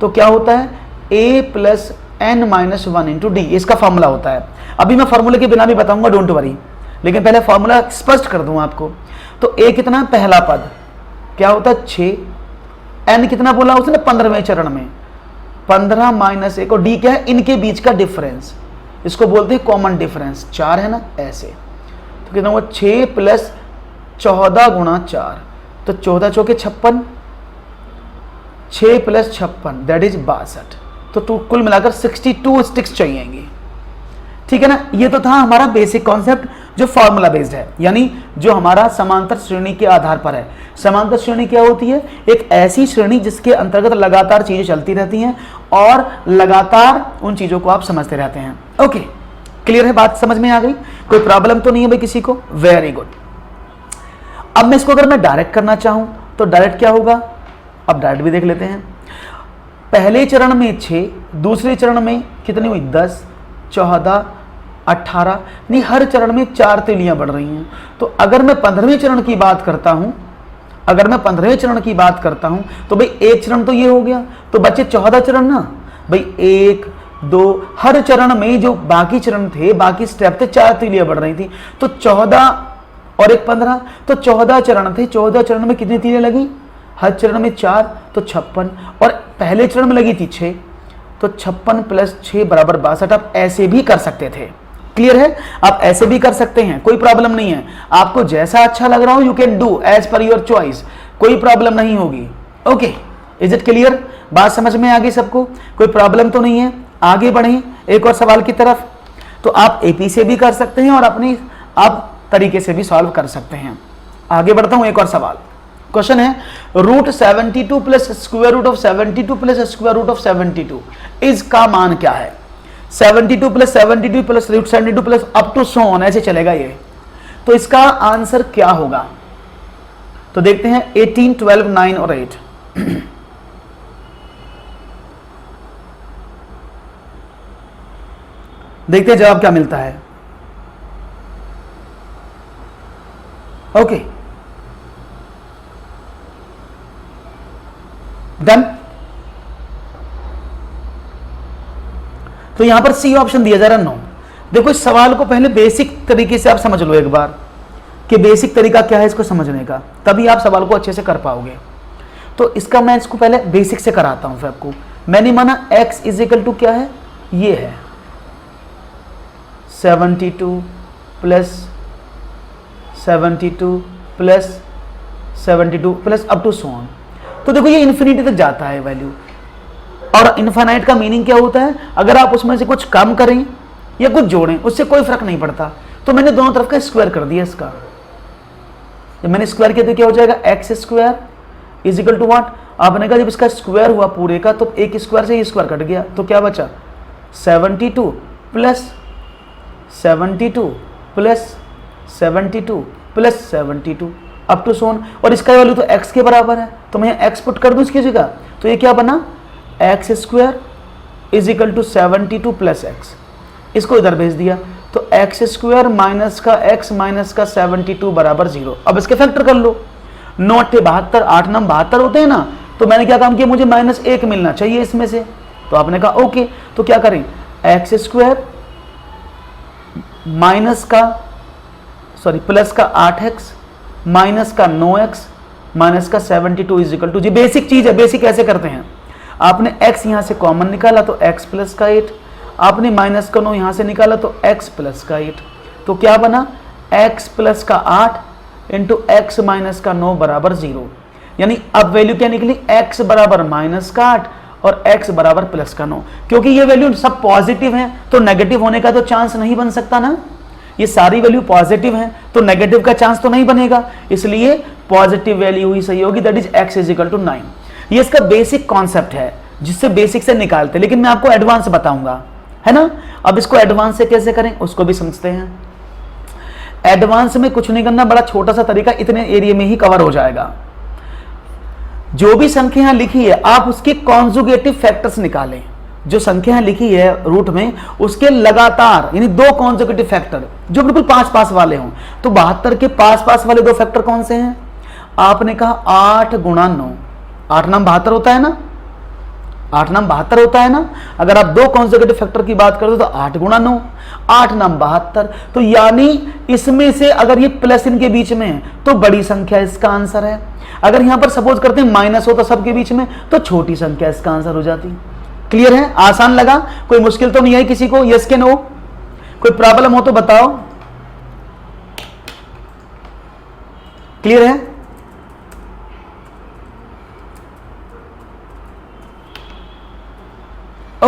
तो क्या होता है? a plus n minus 1 into D, इसका फॉर्मूला होता है। अभी मैं फॉर्मूले के बिना भी बताऊंगा, डोंट वरी, लेकिन पहले फॉर्मूला स्पष्ट कर दूं आपको। तो a कितना? पहला पद क्या होता है? 6। n कितना बोला उसने? 15वें चरण में 15 माइनस 1, और d क्या है? इनके बीच का डिफरेंस, इसको बोलते हैं कॉमन डिफरेंस, 4 है ना, ऐसे। तो कितना हुआ? 6 प्लस 14 गुणा 4, तो 14 चौके 56, 6 प्लस 56 दैट इज 62। तो कुल मिलाकर 62 स्टिक्स चाहिएंगी, ठीक है ना। ये तो था हमारा बेसिक कॉन्सेप्ट जो फॉर्मूला बेस्ड है, यानी जो हमारा समांतर श्रेणी के आधार पर है। समांतर श्रेणी क्या होती है? एक ऐसी श्रेणी जिसके अंतर्गत लगातार चीजें चलती रहती हैं और लगातार उन चीजों को आप समझते रहते हैं। ओके, क्लियर है? बात समझ में आ गई? कोई प्रॉब्लम तो नहीं है भाई किसी को? Very good. अब मैं इसको अगर मैं डायरेक्ट करना चाहूं तो डायरेक्ट क्या होगा? अब डायरेक्ट भी देख लेते हैं। पहले चरण में 6, दूसरे चरण में कितनी हुई? 10, 14, 18, नहीं हर चरण में 4 तीलियां बढ़ रही हैं। तो अगर मैं 15वें चरण की बात करता हूं, अगर मैं 15वें चरण की बात करता हूं तो भाई एक चरण तो ये हो गया, तो बच्चे 14 चरण ना भाई, 1, 2, हर चरण में जो बाकी चरण थे, बाकी स्टेप थे, 4 तीलियां बढ़ रही थी। तो 14 और एक 15, तो 14 चरण थे। 14 चरण में कितनी तीलियां लगी? हर चरण में 4, तो 56, और पहले चरण में लगी थी 6, तो 56 प्लस 6 बराबर 62। आप ऐसे भी कर सकते थे, क्लियर है? आप ऐसे भी कर सकते हैं, कोई प्रॉब्लम नहीं है। आपको जैसा अच्छा लग रहा हो you can do as per your choice, कोई प्रॉब्लम नहीं होगी। Okay, is it clear? बात समझ में आ गई सबको? कोई प्रॉब्लम तो नहीं है? आगे बढ़ें एक और सवाल की तरफ। तो आप एपी से भी कर सकते हैं और अपनी आप तरीके से भी सॉल्व कर सकते हैं। आगे बढ़ता हूं, एक और सवाल। क्वेश्चन है root 72 plus square root of 72 plus square root of 72 इस का मान क्या है? 72 plus 72 plus root 72 plus up to so on, ऐसे चलेगा ये। तो इसका आंसर क्या होगा? तो देखते हैं 18, 12, 9 और 8। देखते हैं जवाब क्या मिलता है। Okay, done. तो यहां पर सी ऑप्शन दिया जा रहा है 9। देखो इस सवाल को पहले बेसिक तरीके से आप समझ लो एक बार कि बेसिक तरीका क्या है इसको समझने का, तभी आप सवाल को अच्छे से कर पाओगे। तो इसका मैं इसको पहले बेसिक से कराता हूं फिर आपको। मैंने माना x इज इक्वल टू क्या है? ये है 72 plus 72 plus 72 plus up to so on. तो देखो ये इन्फिनिटी तक जाता है वैल्यू, और इनफाइनाइट का मीनिंग क्या होता है? अगर आप उसमें से कुछ कम करें या कुछ जोड़ें उससे कोई फर्क नहीं पड़ता। तो मैंने दोनों तरफ का स्क्वायर कर दिया इसका। जब मैंने स्क्वायर किया तो क्या हो जाएगा? X square is equal to what? आपने कहा जब इसका स्क्वायर हुआ पूरे का तो एक स्क्वायर से ये स्क्वायर कट गया, तो क्या बचा? 72 plus 72 plus 72 plus 72 up to so on, और इसका वैल्यू तो x के बराबर है, तो मैं x पुट कर दूं इसकी जगह, तो ये क्या बना? X square is equal to 72 plus x. इसको इधर भेज दिया तो एक्स स्क्वायर माइनस का x माइनस का 72 बराबर 0। अब इसके फैक्टर कर लो, 9 8 72, 8 9 72 होते हैं ना। तो मैंने क्या काम किया? मुझे -1 मिलना चाहिए इसमें से, तो आपने कहा ओके। तो क्या करें? एक्स स्क्वायर माइनस का प्लस का 8x माइनस का 9x माइनस का 72 इज इक्वल टू, जी बेसिक चीज है, बेसिक ऐसे करते हैं। आपने x यहां से कॉमन निकाला तो x प्लस का 8, आपने माइनस का 9 यहां से निकाला तो x प्लस का 8। तो क्या बना? x प्लस का 8 इंटू एक्स माइनस का 9 बराबर 0। यानी अब वैल्यू क्या निकली? x बराबर माइनस का 8 और x बराबर प्लस का 9। क्योंकि ये वैल्यू सब पॉजिटिव है तो नेगेटिव होने का तो चांस नहीं बन सकता ना। ये सारी वैल्यू पॉजिटिव हैं तो नेगेटिव का चांस तो नहीं बनेगा, इसलिए पॉजिटिव वैल्यू ही सही होगी, that is x is equal to 9। ये इसका बेसिक कॉन्सेप्ट है जिससे बेसिक से निकालते, लेकिन मैं आपको एडवांस बताऊंगा, है ना। अब इसको एडवांस से कैसे करें उसको भी समझते हैं। एडवांस में कुछ नहीं करना, बड़ा छोटा सा तरीका इतने एरिया में ही कवर हो जाएगा। जो भी संख्या यहां लिखी है आप उसके कॉन्जुगेटिव फैक्टर्स निकालें। जो संख्या लिखी है रूट में उसके लगातार यानी 2 कॉन्जुगेटिव फैक्टर जो बिल्कुल पास वाले हों। तो 72 के पास वाले 2 फैक्टर कौन से हैं? आपने कहा 8 गुणा 9, 8 नाम 72 होता है ना, 8 नाम 72 होता है ना। अगर आप 2 कॉन्जुगेटिव फैक्टर की बात करते हो तो 8 गुणा 9, 8 नाम 72। तो यानी इसमें से अगर ये प्लस इनके बीच में है तो बड़ी संख्या इसका आंसर है। अगर यहां पर सपोज करते हैं माइनस हो तो सबके बीच में, तो छोटी संख्या इसका आंसर हो जाती। क्लियर है? आसान लगा? कोई मुश्किल तो नहीं आई किसी को? यस के नो? कोई प्रॉब्लम हो तो बताओ। क्लियर है?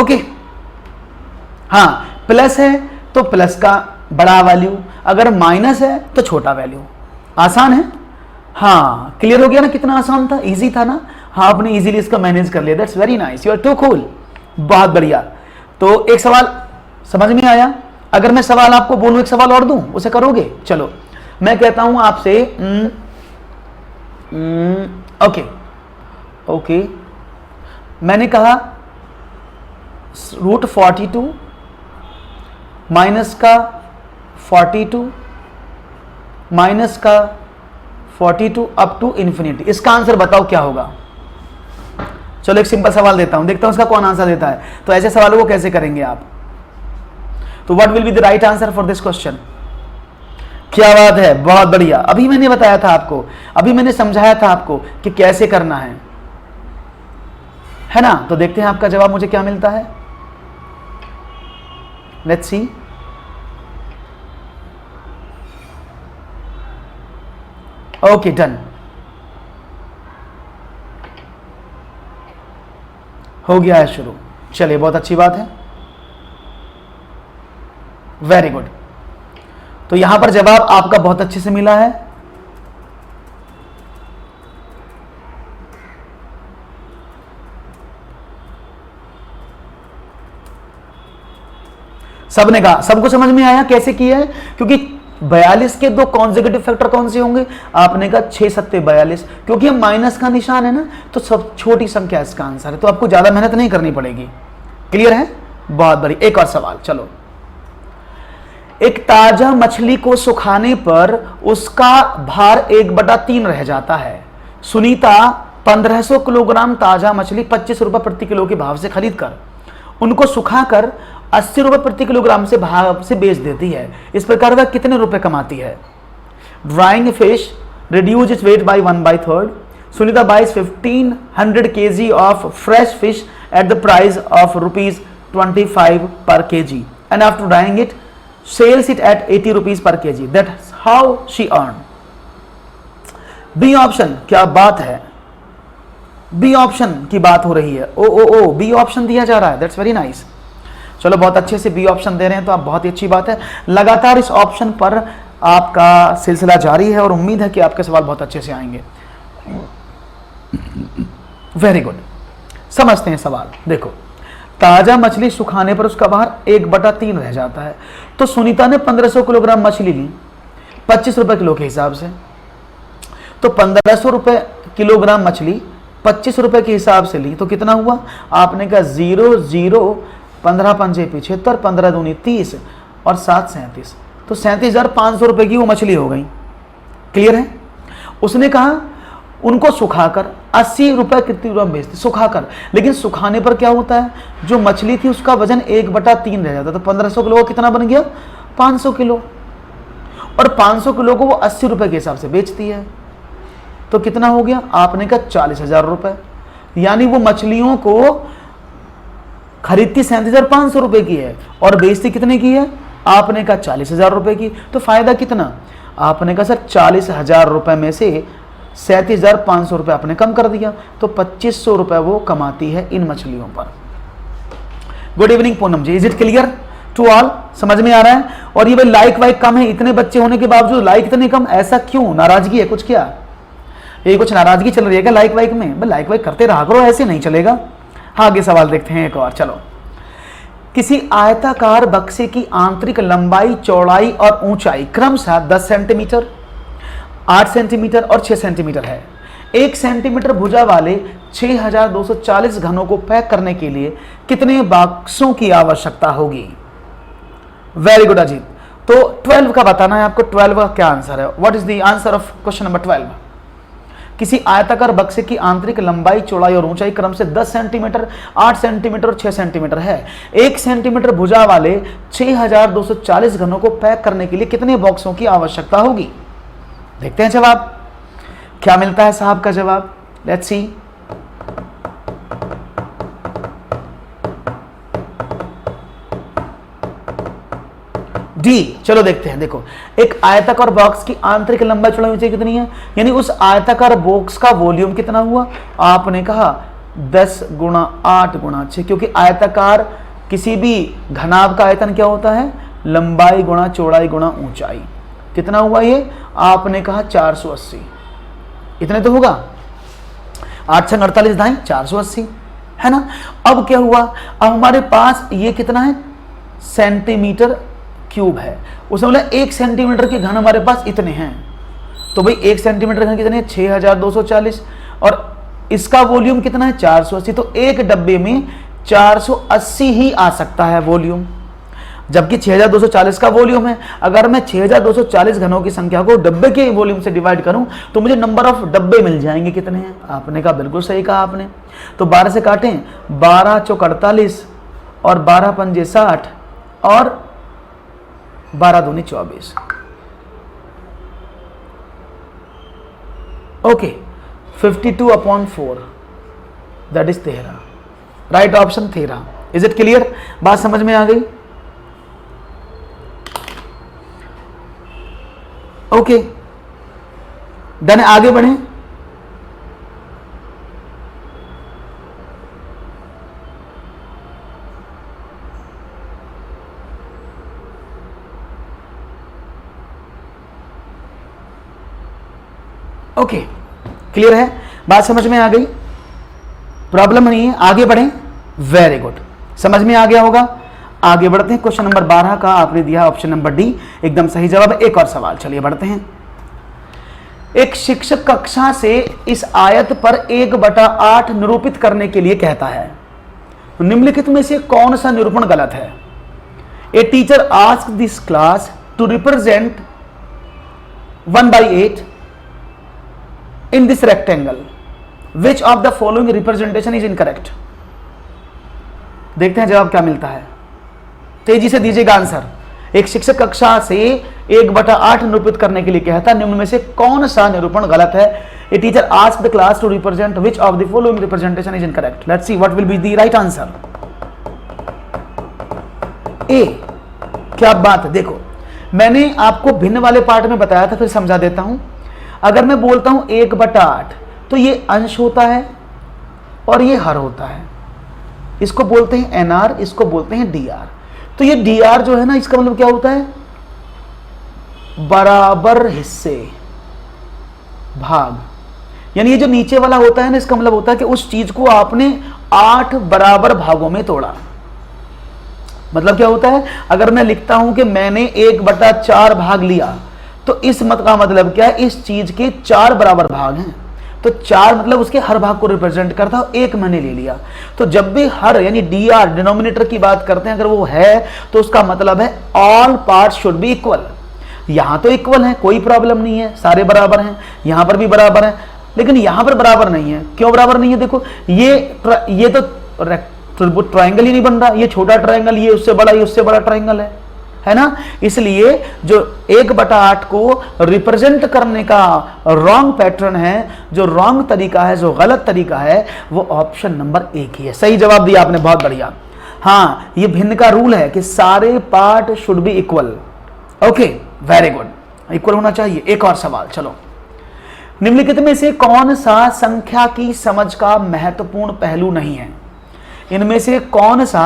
ओके। हाँ, प्लस है तो प्लस का बड़ा वैल्यू, अगर माइनस है तो छोटा वैल्यू। आसान है? हाँ, क्लियर हो गया ना? कितना आसान था, इजी था ना? हाँ, आपने इजीली इसका मैनेज कर लिया, that's very nice, you are too cool, बहुत बढ़िया। तो एक सवाल समझ में आया? अगर मैं सवाल आपको बोलूं, एक सवाल और दूं, उसे करोगे? चलो मैं कहता हूं आपसे, ओके, मैंने कहा रूट 42 माइनस का 42 माइनस का 42 अप टू इन्फिनिटी, इसका आंसर बताओ क्या होगा? चलो एक सिंपल सवाल देता हूं, देखता हूं इसका कौन आंसर देता है। तो ऐसे सवालों को कैसे करेंगे आप? तो what will be the right answer for this question? क्या बात है, बहुत बढ़िया। अभी मैंने बताया था आपको, अभी मैंने समझाया था आपको कि कैसे करना है ना? तो देखते हैं आपका जवाब मुझे क्या मिलता है। Let's see. ओके, डन, हो गया है शुरू। चलिए, बहुत अच्छी बात है, वेरी गुड। तो यहां पर जवाब आपका बहुत अच्छे से मिला है। सबने कहा, सबको समझ में आया कैसे किया है? क्योंकि 42 के दो कॉन्सेक्यूटिव फैक्टर कौन से होंगे? आपने कहा 6 सत्ते 42, क्योंकि हम माइनस का निशान है ना, तो सब छोटी संख्या इसका आंसर है, तो आपको ज्यादा मेहनत नहीं करनी पड़ेगी। क्लियर है? बहुत बड़ी। एक और सवाल, चलो। एक ताजा मछली को सुखाने पर उसका भार 1/3 रह जाता है। सुनीता 1500 किलोग्राम ताजा मछली 25 रुपए प्रति किलो के भाव से खरीद कर उनको सुखाकर 80 रुपए प्रति किलोग्राम से भाव से बेच देती है। इस प्रकार वह कितने रुपए कमाती है? Drying fish reduce its weight by 1/3। Sunita buys 1500 kg of fresh fish at the price of ₹25 per kg and after drying it sells it at 80 rupees per kg. That's how she earned. B option, क्या बात है, बी ऑप्शन की बात हो रही है। ओ बी ऑप्शन दिया जा रहा है, दैट्स वेरी नाइस। चलो, बहुत अच्छे से बी ऑप्शन दे रहे हैं तो आप, बहुत ही अच्छी बात है। लगातार इस ऑप्शन पर आपका सिलसिला जारी है और उम्मीद है कि आपके सवाल बहुत अच्छे से आएंगे। वेरी गुड, समझते हैं सवाल। देखो, ताजा मछली सुखाने पर उसका भार 1/3 रह जाता है। तो सुनीता ने 1500 किलोग्राम मछली ली 25 रुपए किलो के हिसाब से। तो 1500 रुपए किलोग्राम मछली 25 रुपए के हिसाब से ली तो कितना हुआ? आपने कहा 0 0 15 पंजे 75, 15 दूनी 30 और 7 37, तो 37,500 रुपए की वो मछली हो गई। क्लियर है? उसने कहा उनको सुखाकर 80 रुपए कितनी रुपए बेचते, सुखाकर। लेकिन सुखाने पर क्या होता है, जो मछली थी उसका वजन 1/3 रह जाता, तो 1500 किलो कितना बन गया? 500 किलो। और 500 किलो को वो 80 रुपए के हिसाब से बेचती है, तो कितना हो गया? आपने कहा 40,000 रुपए। यानी वो मछलियों को खरीदती 37,500 रुपए की है और बेचती कितने की है? आपने कहा 40,000 रुपए की। तो फायदा कितना? आपने कहा सर 40,000 रुपए में से 37,500 रुपए आपने कम कर दिया, तो 2500 रुपए वो कमाती है इन मछलियों पर। Good evening Poonam ji, is it clear to all? समझ में आ रहा है? और ये भाई लाइक वाइक कम है, इतने बच्चे होने के बावजूद लाइक इतने कम, ऐसा क्यों? नाराजगी है कुछ क्या? ये कुछ नाराजगी चल रही है क्या लाइक वाइक में? भाई लाइक वाइक करते रहा करो, ऐसे नहीं चलेगा। हाँ, आगे सवाल देखते हैं एक और। चलो, किसी आयताकार बक्से की आंतरिक लंबाई, चौड़ाई और ऊंचाई क्रमशः 10 सेंटीमीटर, 8 सेंटीमीटर और 6 सेंटीमीटर है। 1 सेंटीमीटर भुजा वाले 6240 घनों को पैक करने के लिए कितने बक्सों की आवश्यकता होगी? Very good Ajit. तो 12 का बताना है आपको, 12 का क्या आंसर है? What is the answer of question number 12? किसी आयताकार बक्से की आंतरिक लंबाई, चौड़ाई और ऊंचाई क्रम से 10 सेंटीमीटर, 8 सेंटीमीटर और 6 सेंटीमीटर है। 1 सेंटीमीटर भुजा वाले 6240 घनों को पैक करने के लिए कितने बॉक्सों की आवश्यकता होगी? देखते हैं जवाब क्या मिलता है साहब का जवाब। Let's see. डी, चलो देखते हैं। देखो, एक आयताकार बॉक्स की आंतरिक लंबाई, चौड़ाई, ऊंचाई कितनी है, यानी उस आयताकार बॉक्स का वॉल्यूम कितना हुआ? आपने कहा 10 गुणा 8 गुणा 6, क्योंकि आयताकार किसी भी घनाभ का आयतन क्या होता है, लंबाई गुणा चौड़ाई गुणा ऊंचाई। कितना हुआ ये, आपने कहा 480, इतने तो होगा, 8 छंग 48 दाएं 480, है ना। अब क्या हुआ, अब हमारे पास ये कितना है, सेंटीमीटर क्यूब है। उसने बोला 1 सेंटीमीटर के घन हमारे पास इतने हैं, तो भाई 1 सेंटीमीटर घन कितने हैं, 6240, और इसका वॉल्यूम कितना है 480, तो एक डब्बे में 480 ही आ सकता है वॉल्यूम, जबकि 6240 का वॉल्यूम है। अगर मैं 6240 घनों की संख्या को डब्बे के वॉल्यूम से डिवाइड करूं तो मुझे नंबर ऑफ डब्बे मिल जाएंगे, कितने हैं। आपने कहा बिल्कुल सही कहा आपने। तो 12 से काटें, 12 चौक 48 और 12 पंजे 60 और 12 दूनी 24। Okay, 52/4 that is 13, right option 13। Is it clear, बात समझ में आ गई। ओके डन, आगे बढ़े। ओके क्लियर है, बात समझ में आ गई, प्रॉब्लम नहीं है, आगे बढ़ें। वेरी गुड, समझ में आ गया होगा। आगे बढ़ते हैं, क्वेश्चन नंबर 12 का आपने दिया ऑप्शन नंबर डी, एकदम सही जवाब है। एक और सवाल, चलिए बढ़ते हैं। एक शिक्षक कक्षा से इस आयत पर 1/8 निरूपित करने के लिए कहता है, निम्नलिखित में से कौन सा निरूपण गलत है। A teacher ask this class to represent 1/8 in this rectangle, which of the following representation is incorrect। देखते हैं जवाब क्या मिलता है, तेजी से दीजिएगा आंसर। एक शिक्षक कक्षा से 1/8 निरूपित करने के लिए कहता है, निम्न में से कौन सा निरूपण गलत है। A teacher ask the class to represent which of the following representation is incorrect. Let's see what will be the right answer. ए, क्या बात है। देखो मैंने आपको भिन्न वाले पार्ट में बताया था, फिर समझा देता हूं। अगर मैं बोलता हूं 1/8 तो ये अंश होता है और ये हर होता है, इसको बोलते हैं एनआर, इसको बोलते हैं डीआर। तो ये डीआर जो है ना, इसका मतलब क्या होता है, बराबर हिस्से भाग, यानी ये जो नीचे वाला होता है ना, इसका मतलब होता है कि उस चीज को आपने 8 बराबर भागों में तोड़ा। मतलब क्या होता है, अगर मैं लिखता हूं कि मैंने 1/4 भाग लिया, तो इस मत का मतलब क्या है, इस चीज के 4 बराबर भाग हैं, तो 4 मतलब उसके हर भाग को रिप्रेजेंट करता है, एक मैंने ले लिया। तो जब भी हर यानी डीआर डिनोमिनेटर की बात करते हैं, अगर वो है तो उसका मतलब है all parts should be equal. यहां तो इक्वल है, कोई प्रॉब्लम नहीं है, सारे बराबर हैं, यहां पर भी बराबर है, लेकिन यहां पर बराबर नहीं है। क्यों बराबर नहीं है, देखो ये तो ट्रायंगल ही नहीं बन रहा, ये छोटा ट्रायंगल, ये उससे बड़ा ट्रायंगल है ना। इसलिए जो 1/8 को रिप्रेजेंट करने का रॉन्ग पैटर्न है, जो रॉन्ग तरीका है, जो गलत तरीका है, वो ऑप्शन नंबर 1 ही है। सही जवाब दिया आपने, बहुत बढ़िया। हाँ, ये भिन्न का रूल है कि सारे part should be equal. Okay very good, equal होना चाहिए। एक और सवाल, चलो। निम्नलिखित में से कौन सा संख्या की समझ का महत्वपूर्ण पहलू नहीं है। इनमें से कौन सा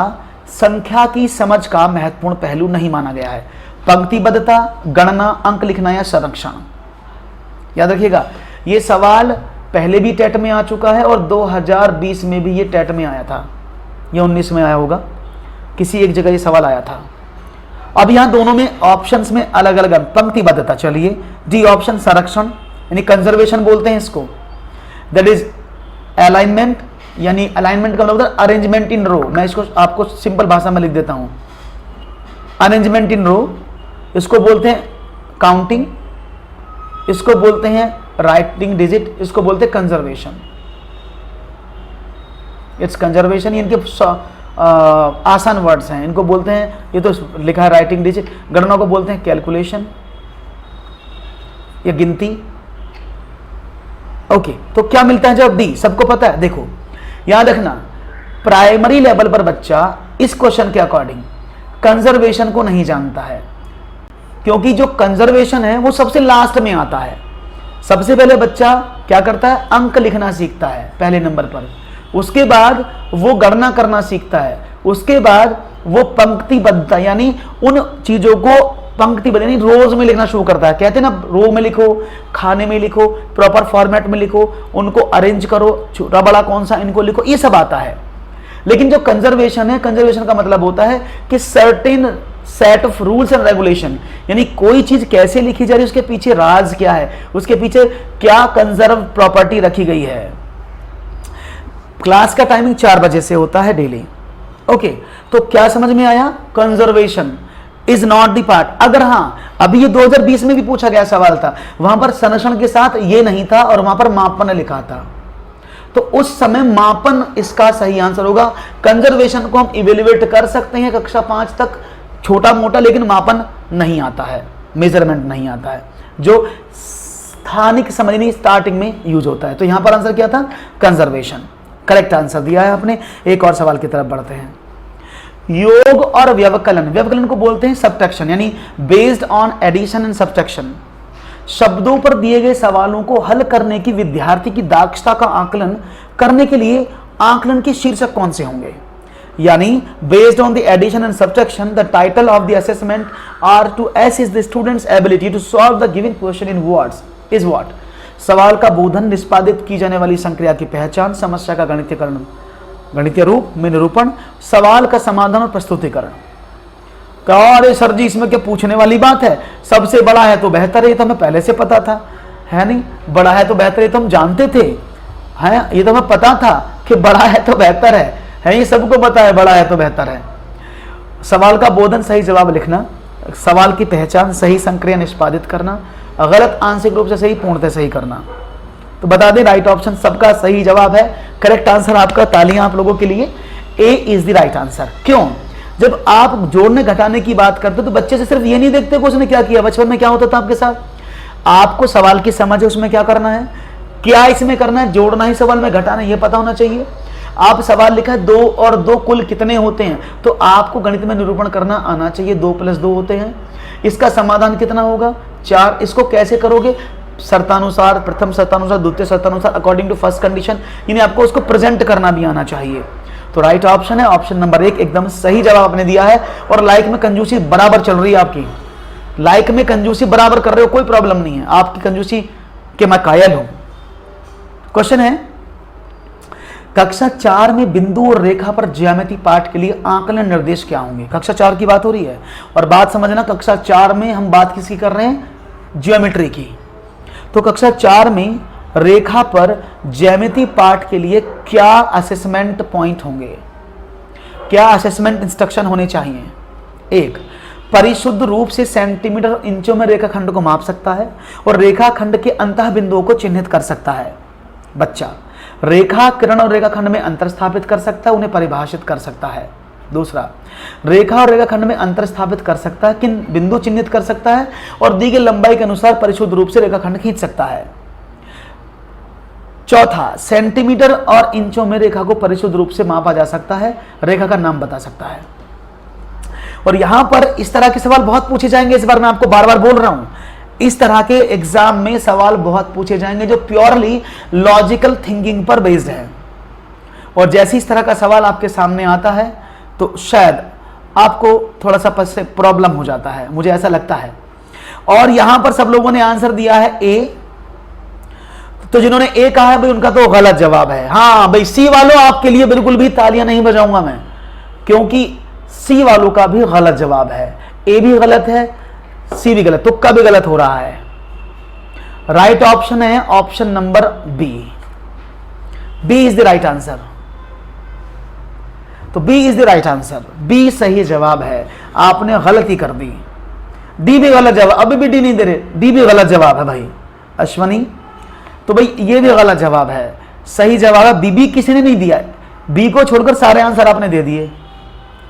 संख्या की समझ का महत्वपूर्ण पहलू नहीं माना गया है। पंक्तिबद्धता, गणना, अंक लिखना या संरक्षण। याद रखिएगा, ये सवाल पहले भी टेट में आ चुका है और 2020 में भी ये टेट में आया था, ये 19 में आया होगा, किसी एक जगह ये सवाल आया था। अब यहां दोनों में ऑप्शंस में अलग अलग। पंक्तिबद्धता, चलिए डी ऑप्शन संरक्षण, यानी कंजर्वेशन बोलते हैं इसको। दैट इज अलाइनमेंट, यानी अलाइनमेंट का मतलब अरेंजमेंट इन रो। मैं इसको आपको सिंपल भाषा में लिख देता हूं, अरेंजमेंट इन रो। इसको बोलते हैं काउंटिंग, इसको बोलते हैं राइटिंग डिजिट, इसको बोलते हैं कंजर्वेशन। इट्स कंजर्वेशन, ये इनके आसान वर्ड्स हैं, इनको बोलते हैं, ये तो लिखा है राइटिंग डिजिट। गणना को बोलते हैं कैलकुलेशन या गिनती। ओके, तो क्या मिलता है जब डी, सबको पता है। देखो याद रखना, प्राइमरी लेवल पर बच्चा इस क्वेश्चन के अकॉर्डिंग कंजर्वेशन को नहीं जानता है, क्योंकि जो कंजर्वेशन है वो सबसे लास्ट में आता है। सबसे पहले बच्चा क्या करता है, अंक लिखना सीखता है पहले नंबर पर, उसके बाद वो गणना करना सीखता है, उसके बाद वो पंक्तिबद्धता यानी उन चीजों को पंक्तिबद्ध यानी रोज में लिखना शुरू करता है। कहते हैं ना रो में लिखो, खाने में लिखो, प्रॉपर फॉर्मेट में लिखो, उनको अरेंज करो, छोटा बड़ा कौन सा इनको लिखो, ये सब आता है। लेकिन जो कंजर्वेशन है, कंजर्वेशन का मतलब होता है कि certain set of rules and regulation, यानी कोई चीज कैसे लिखी जा रही है, उसके पीछे राज क्या है, उसके पीछे क्या कंजर्व प्रॉपर्टी रखी गई है। क्लास का टाइमिंग 4 बजे से होता है डेली। ओके, तो क्या समझ में आया? Conservation is not the part. अगर हाँ, अभी ये 2020 में भी पूछा गया सवाल था, वहां पर संरक्षण के साथ ये नहीं था और वहां पर मापन लिखा था, तो उस समय मापन इसका सही आंसर होगा। कंजर्वेशन को हम इवेल्युएट कर सकते हैं कक्षा 5 तक छोटा मोटा, लेकिन मापन नहीं आता है, मेजरमेंट नहीं आता है, जो स्थानिक समझने स्टार्टिंग में यूज होता है। तो यहां पर आंसर क्या था? कंजर्वेशन। करेक्ट आंसर दिया है आपने। एक और सवाल की तरफ बढ़ते हैं। योग और व्यवकलन, व्यवकलन को बोलते हैं सबट्रैक्शन, यानी based on addition and subtraction. शब्दों पर दिए गए सवालों को हल करने की विद्यार्थी की दक्षता का आकलन करने के लिए आकलन के शीर्षक कौन से होंगे? यानी based on the addition and subtraction the title of the assessment are to assess the students ability to solve the given question in words is what? सवाल का बोधन, निष्पादित की जाने वाली संक्रिया की पहचान, समस्या का गणितीकरण, गणितीय रूप में निरूपण, सवाल का समाधान और प्रस्तुतिकरण। अरे सर जी इसमें क्या पूछने वाली बात है, सबसे बड़ा है तो बेहतर है, ये तो हमें पहले से पता था, है नहीं? बड़ा है तो बेहतर है तो हम जानते थे, है ये तो हमें पता था कि बड़ा है तो बेहतर है ये सबको पता है बड़ा है तो बेहतर है। सवाल का बोधन, सही जवाब लिखना, सवाल की पहचान, सही संक्रिया निष्पादित करना, गलत आंशिक रूप से सही, पूर्णतः सही करना। तो बता दें राइट ऑप्शन सबका सही जवाब है। करेक्ट आंसर आपका, तालियां आप लोगों के लिए। ए इज द राइट आंसर। क्यों? जब आप जोड़ने घटाने की बात करते हो तो बच्चे से सिर्फ ये नहीं देखते कि उसने क्या किया। बचपन में क्या होता था आपके साथ? आपको सवाल की समझ है, उसमें क्या करना है, क्या इसमें करना है, जोड़ना ही सवाल में, घटाना ये पता होना चाहिए। आप सवाल लिखा है 2 और 2 कुल कितने होते हैं, तो आपको गणित में निरूपण करना आना चाहिए। 2 + 2 होते हैं। इसका समाधान कितना होगा? 4। इसको कैसे करोगे? शर्तानुसार, प्रथम शर्तानुसार, द्वितीय शर्तानुसार, अकॉर्डिंग टू फर्स्ट कंडीशन, यानी आपको उसको प्रेजेंट करना भी आना चाहिए। तो राइट ऑप्शन है ऑप्शन नंबर 1, एकदम सही जवाब आपने दिया है। और लाइक में कंजूसी बराबर चल रही है आपकी, लाइक में कंजूसी बराबर कर रहे हो, कोई प्रॉब्लम नहीं है आपकी कंजूसी के, मैं कायल हूं। क्वेश्चन है, कक्षा 4 में बिंदु और रेखा पर ज्यामिति पाठ के लिए आकलन निर्देश क्या होंगे? कक्षा 4 की बात हो रही है, और बात समझना, कक्षा 4 में हम बात किसकी कर रहे हैं? ज्योमेट्री की। तो कक्षा 4 में रेखा पर ज्यामिति पाठ के लिए क्या असेसमेंट पॉइंट होंगे, क्या असेसमेंट इंस्ट्रक्शन होने चाहिए? 1, परिशुद्ध रूप से सेंटीमीटर और इंचों में रेखाखंड को माप सकता है और रेखाखंड के अंतः बिंदुओं को चिन्हित कर सकता है बच्चा। रेखा किरण और रेखाखंड में अंतर स्थापित कर सकता है, उन्हें परिभाषित कर सकता है। दूसरा, रेखा और रेखाखंड में अंतर स्थापित कर सकता है, किन बिंदु चिन्हित कर सकता है और दी गई लंबाई के अनुसार परिशुद्ध रूप से रेखाखंड खींच सकता है। चौथा, सेंटीमीटर और इंचों में रेखा को परिशुद्ध रूप से मापा जा सकता है, रेखा का नाम बता सकता है। और यहां पर इस तरह के सवाल बहुत पूछे जाएंगे, इस बार मैं आपको बार बार बोल रहा हूं, इस तरह के एग्जाम में सवाल बहुत पूछे जाएंगे जो प्योरली लॉजिकल थिंकिंग पर बेस्ड है। और जैसे इस तरह का सवाल आपके सामने आता है तो शायद आपको थोड़ा सा प्रॉब्लम हो जाता है, मुझे ऐसा लगता है। और यहां पर सब लोगों ने आंसर दिया है ए, तो जिन्होंने ए कहा है भाई उनका तो गलत जवाब है। हाँ भाई, सी वालों आपके लिए बिल्कुल भी तालियां नहीं बजाऊंगा मैं, क्योंकि सी वालों का भी गलत जवाब है। ए भी गलत है, सी भी गलत, तुक्का भी गलत हो रहा है। राइट ऑप्शन है option number B. B is the right answer. तो B is the right answer, B सही जवाब है। आपने गलती कर दी, डी भी गलत जवाब, अभी भी डी नहीं दे रहे, डी भी गलत जवाब है भाई अश्वनी। तो भाई ये भी गलत जवाब है, सही जवाब है बी। बी किसी ने नहीं दिया, बी को छोड़कर सारे आंसर आपने दे दिए।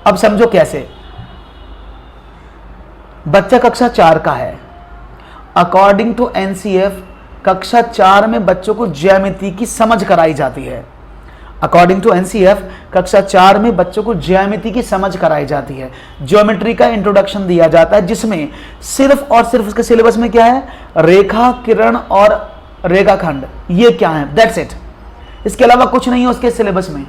अब समझो कैसे। बच्चा कक्षा 4 का है, अकॉर्डिंग टू एनसीएफ कक्षा 4 में बच्चों को ज्यामिति की समझ कराई जाती है। अकॉर्डिंग टू एनसीएफ कक्षा 4 में बच्चों को ज्यामिति की समझ कराई जाती है, ज्योमेट्री का इंट्रोडक्शन दिया जाता है, जिसमें सिर्फ और सिर्फ उसके सिलेबस में क्या है? रेखा, किरण और रेखाखंड, ये क्या है? That's it. इसके अलावा कुछ नहीं है उसके सिलेबस में।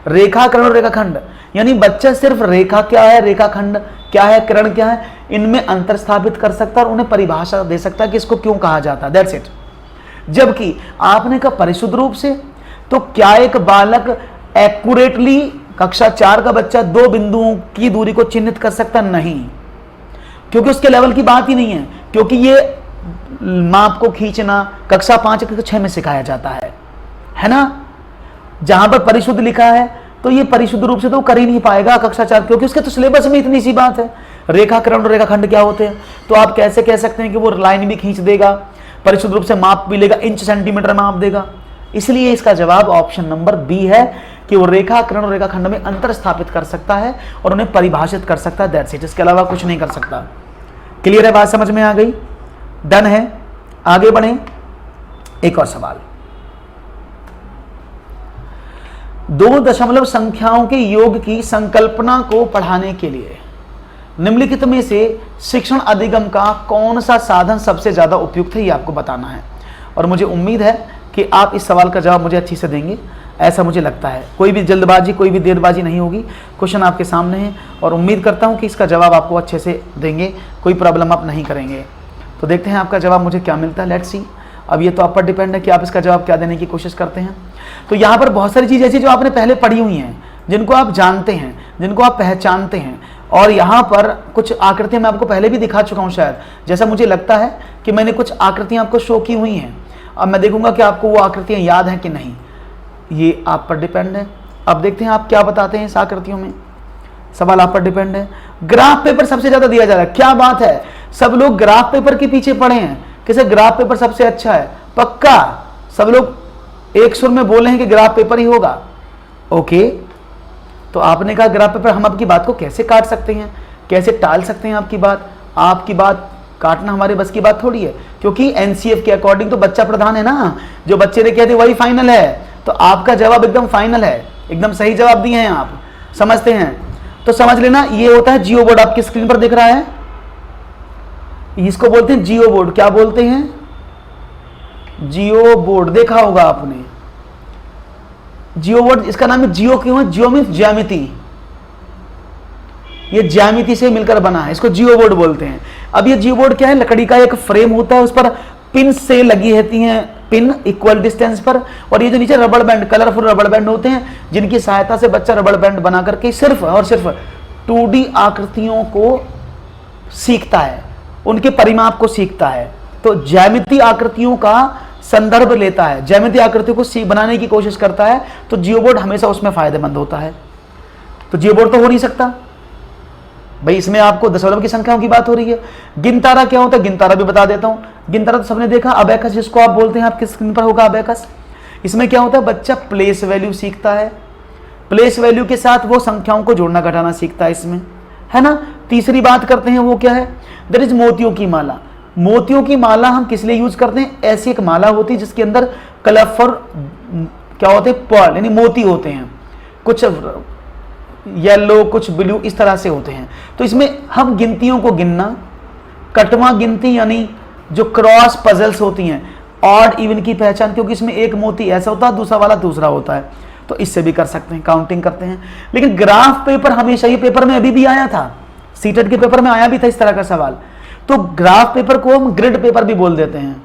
रेखाकरण और रेखाखंड, यानी बच्चा सिर्फ रेखा क्या है, रेखाखंड क्या है, किरण क्या है, इनमें अंतर स्थापित कर सकता है और उन्हें परिभाषा दे सकता है कि इसको क्यों कहा जाता है, दैट्स इट। जबकि आपने कहा परिशुद्ध रूप से, तो क्या एक बालक एक्यूरेटली कक्षा 4 का बच्चा 2 बिंदुओं की दूरी को चिन्हित कर सकता? नहीं, क्योंकि उसके लेवल की बात ही नहीं है, क्योंकि ये माप को खींचना कक्षा 5 कक्षा 6 में सिखाया जाता है ना। जहां पर परिशुद्ध लिखा है तो ये परिशुद्ध रूप से तो कर ही नहीं पाएगा कक्षा 4, क्योंकि उसके तो सिलेबस में इतनी सी बात है। रेखाकरण और रेखाखंड क्या होते हैं, तो आप कैसे कह सकते हैं कि वो लाइन भी खींच देगा, परिशुद्ध रूप से माप भी लेगा, इंच सेंटीमीटर में माप देगा। इसलिए इसका जवाब ऑप्शन नंबर बी है कि वो रेखाकरण और रेखाखंड में अंतर स्थापित कर सकता है और उन्हें परिभाषित कर सकता है, दैट्स इट। इसके अलावा कुछ नहीं कर सकता। क्लियर है, बात समझ में आ गई? डन है, आगे बढ़े। एक और सवाल, 2 दशमलव संख्याओं के योग की संकल्पना को पढ़ाने के लिए निम्नलिखित में से शिक्षण अधिगम का कौन सा साधन सबसे ज्यादा उपयुक्त है, ये आपको बताना है। और मुझे उम्मीद है कि आप इस सवाल का जवाब मुझे अच्छी से देंगे, ऐसा मुझे लगता है। कोई भी जल्दबाजी, कोई भी देरबाजी नहीं होगी। क्वेश्चन आपके सामने है और उम्मीद करता हूं कि इसका जवाब आपको अच्छे से देंगे, कोई प्रॉब्लम आप नहीं करेंगे। तो देखते हैं आपका जवाब मुझे क्या मिलता है, लेट्स सी। अब ये तो आप पर डिपेंड है कि आप इसका जवाब क्या देने की कोशिश करते हैं। तो यहाँ पर बहुत सारी चीज़ ऐसी जो आपने पहले पढ़ी हुई हैं, जिनको आप जानते हैं, जिनको आप पहचानते हैं। और यहाँ पर कुछ आकृतियाँ मैं आपको पहले भी दिखा चुका हूँ शायद, जैसा मुझे लगता है कि मैंने कुछ आकृतियाँ आपको शो की हुई हैं। अब मैं देखूंगा कि आपको वो आकृतियाँ याद हैं कि नहीं, ये आप पर डिपेंड है। अब देखते हैं आप क्या बताते हैं इस आकृतियों में, सवाल आप पर डिपेंड है। ग्राफ पेपर सबसे ज़्यादा दिया जा रहा है, क्या बात है, सब लोग ग्राफ पेपर के पीछे पड़े हैं कि सर ग्राफ पेपर सबसे अच्छा है। पक्का सब लोग एक सुर में बोले हैं कि ग्राफ पेपर ही होगा। ओके, तो आपने कहा ग्राफ पेपर, हम आपकी बात को कैसे काट सकते हैं, कैसे टाल सकते हैं आपकी बात काटना हमारे बस की बात थोड़ी है, क्योंकि एनसीएफ के अकॉर्डिंग तो बच्चा प्रधान है ना, जो बच्चे ने कह दिया वही फाइनल है। तो आपका जवाब एकदम फाइनल है, एकदम सही जवाब दिए हैं आप, समझते हैं तो समझ लेना। ये होता है जियो बोर्ड, आपकी स्क्रीन पर दिख रहा है, इसको बोलते हैं जियो बोर्ड। क्या बोलते हैं? जियो बोर्ड, देखा होगा आपने जियो बोर्ड। इसका नाम है जियो क्यों है? जियो मीन्स ज्यामिति, ये ज्यामिति से मिलकर बना है, इसको जियो बोर्ड बोलते हैं। अब ये जियो बोर्ड क्या है? लकड़ी का एक फ्रेम होता है, उस पर पिन से लगी रहती हैं, पिन इक्वल डिस्टेंस पर, और ये जो नीचे रबड़ बैंड, कलरफुल रबड़ बैंड होते हैं, जिनकी सहायता से बच्चा रबड़ बैंड बना करके सिर्फ और सिर्फ 2D आकृतियों को सीखता है, उनके परिमाप को सीखता है। तो ज्यामिति आकृतियों का संदर्भ लेता है, ज्यामिति आकृतियों को बनाने की कोशिश करता है, तो जियो बोर्ड हमेशा उसमें फायदेमंद होता है। तो जियो बोर्ड तो हो नहीं सकता भाई, इसमें आपको दशमलव की संख्याओं की बात हो रही है। गिनतारा क्या होता है? गिनतारा भी बता देता हूं। गिनतारा तो सबने देखा, अबेकस जिसको आप बोलते हैं, आपकी स्क्रीन पर होगा अबेकस। इसमें क्या होता है? बच्चा प्लेस वैल्यू सीखता है, प्लेस वैल्यू के साथ वो संख्याओं को जोड़ना घटाना सीखता है इसमें, है ना। तीसरी बात करते हैं, वो क्या है? दैट इज मोतियों की माला। मोतियों की माला हम किस लिए यूज करते हैं? ऐसी एक माला होती है जिसके अंदर कलरफुल क्या होते हैं? पर्ल यानी मोती होते हैं, कुछ येलो कुछ ब्लू, इस तरह से होते हैं। तो इसमें हम गिनतियों को गिनना, कटवा गिनती यानी जो क्रॉस पजल्स होती हैं, ऑड इवन की पहचान, क्योंकि इसमें एक मोती ऐसा होता है, दूसरा वाला दूसरा होता है, तो इससे भी कर सकते हैं, काउंटिंग करते हैं। लेकिन ग्राफ पेपर हमेशा, ये पेपर में अभी भी आया था, सीटेट के पेपर में आया भी था इस तरह का सवाल। तो ग्राफ पेपर को हम ग्रिड पेपर भी बोल देते हैं।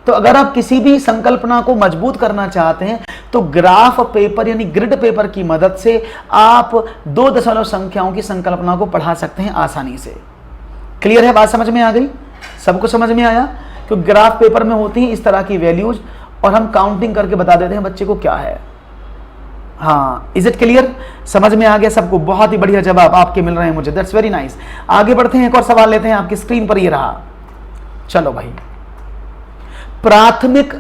तो अगर आप किसी भी संकल्पना को मजबूत करना चाहते हैं तो ग्राफ पेपर यानी ग्रिड पेपर की मदद से आप 2 दशमलव संख्याओं की संकल्पना को पढ़ा सकते हैं आसानी से। क्लियर है, बात समझ में आ गई? सबको समझ में आया? तो ग्राफ पेपर में होती है इस तरह की वैल्यूज और हम काउंटिंग करके बता देते हैं बच्चे को क्या है। हाँ, इज इट क्लियर? समझ में आ गया सबको? बहुत ही बढ़िया जवाब आपके मिल रहे हैं मुझे, दैट्स वेरी नाइस। आगे बढ़ते हैं, एक और सवाल लेते हैं, आपकी स्क्रीन पर ये रहा। चलो भाई, प्राथमिक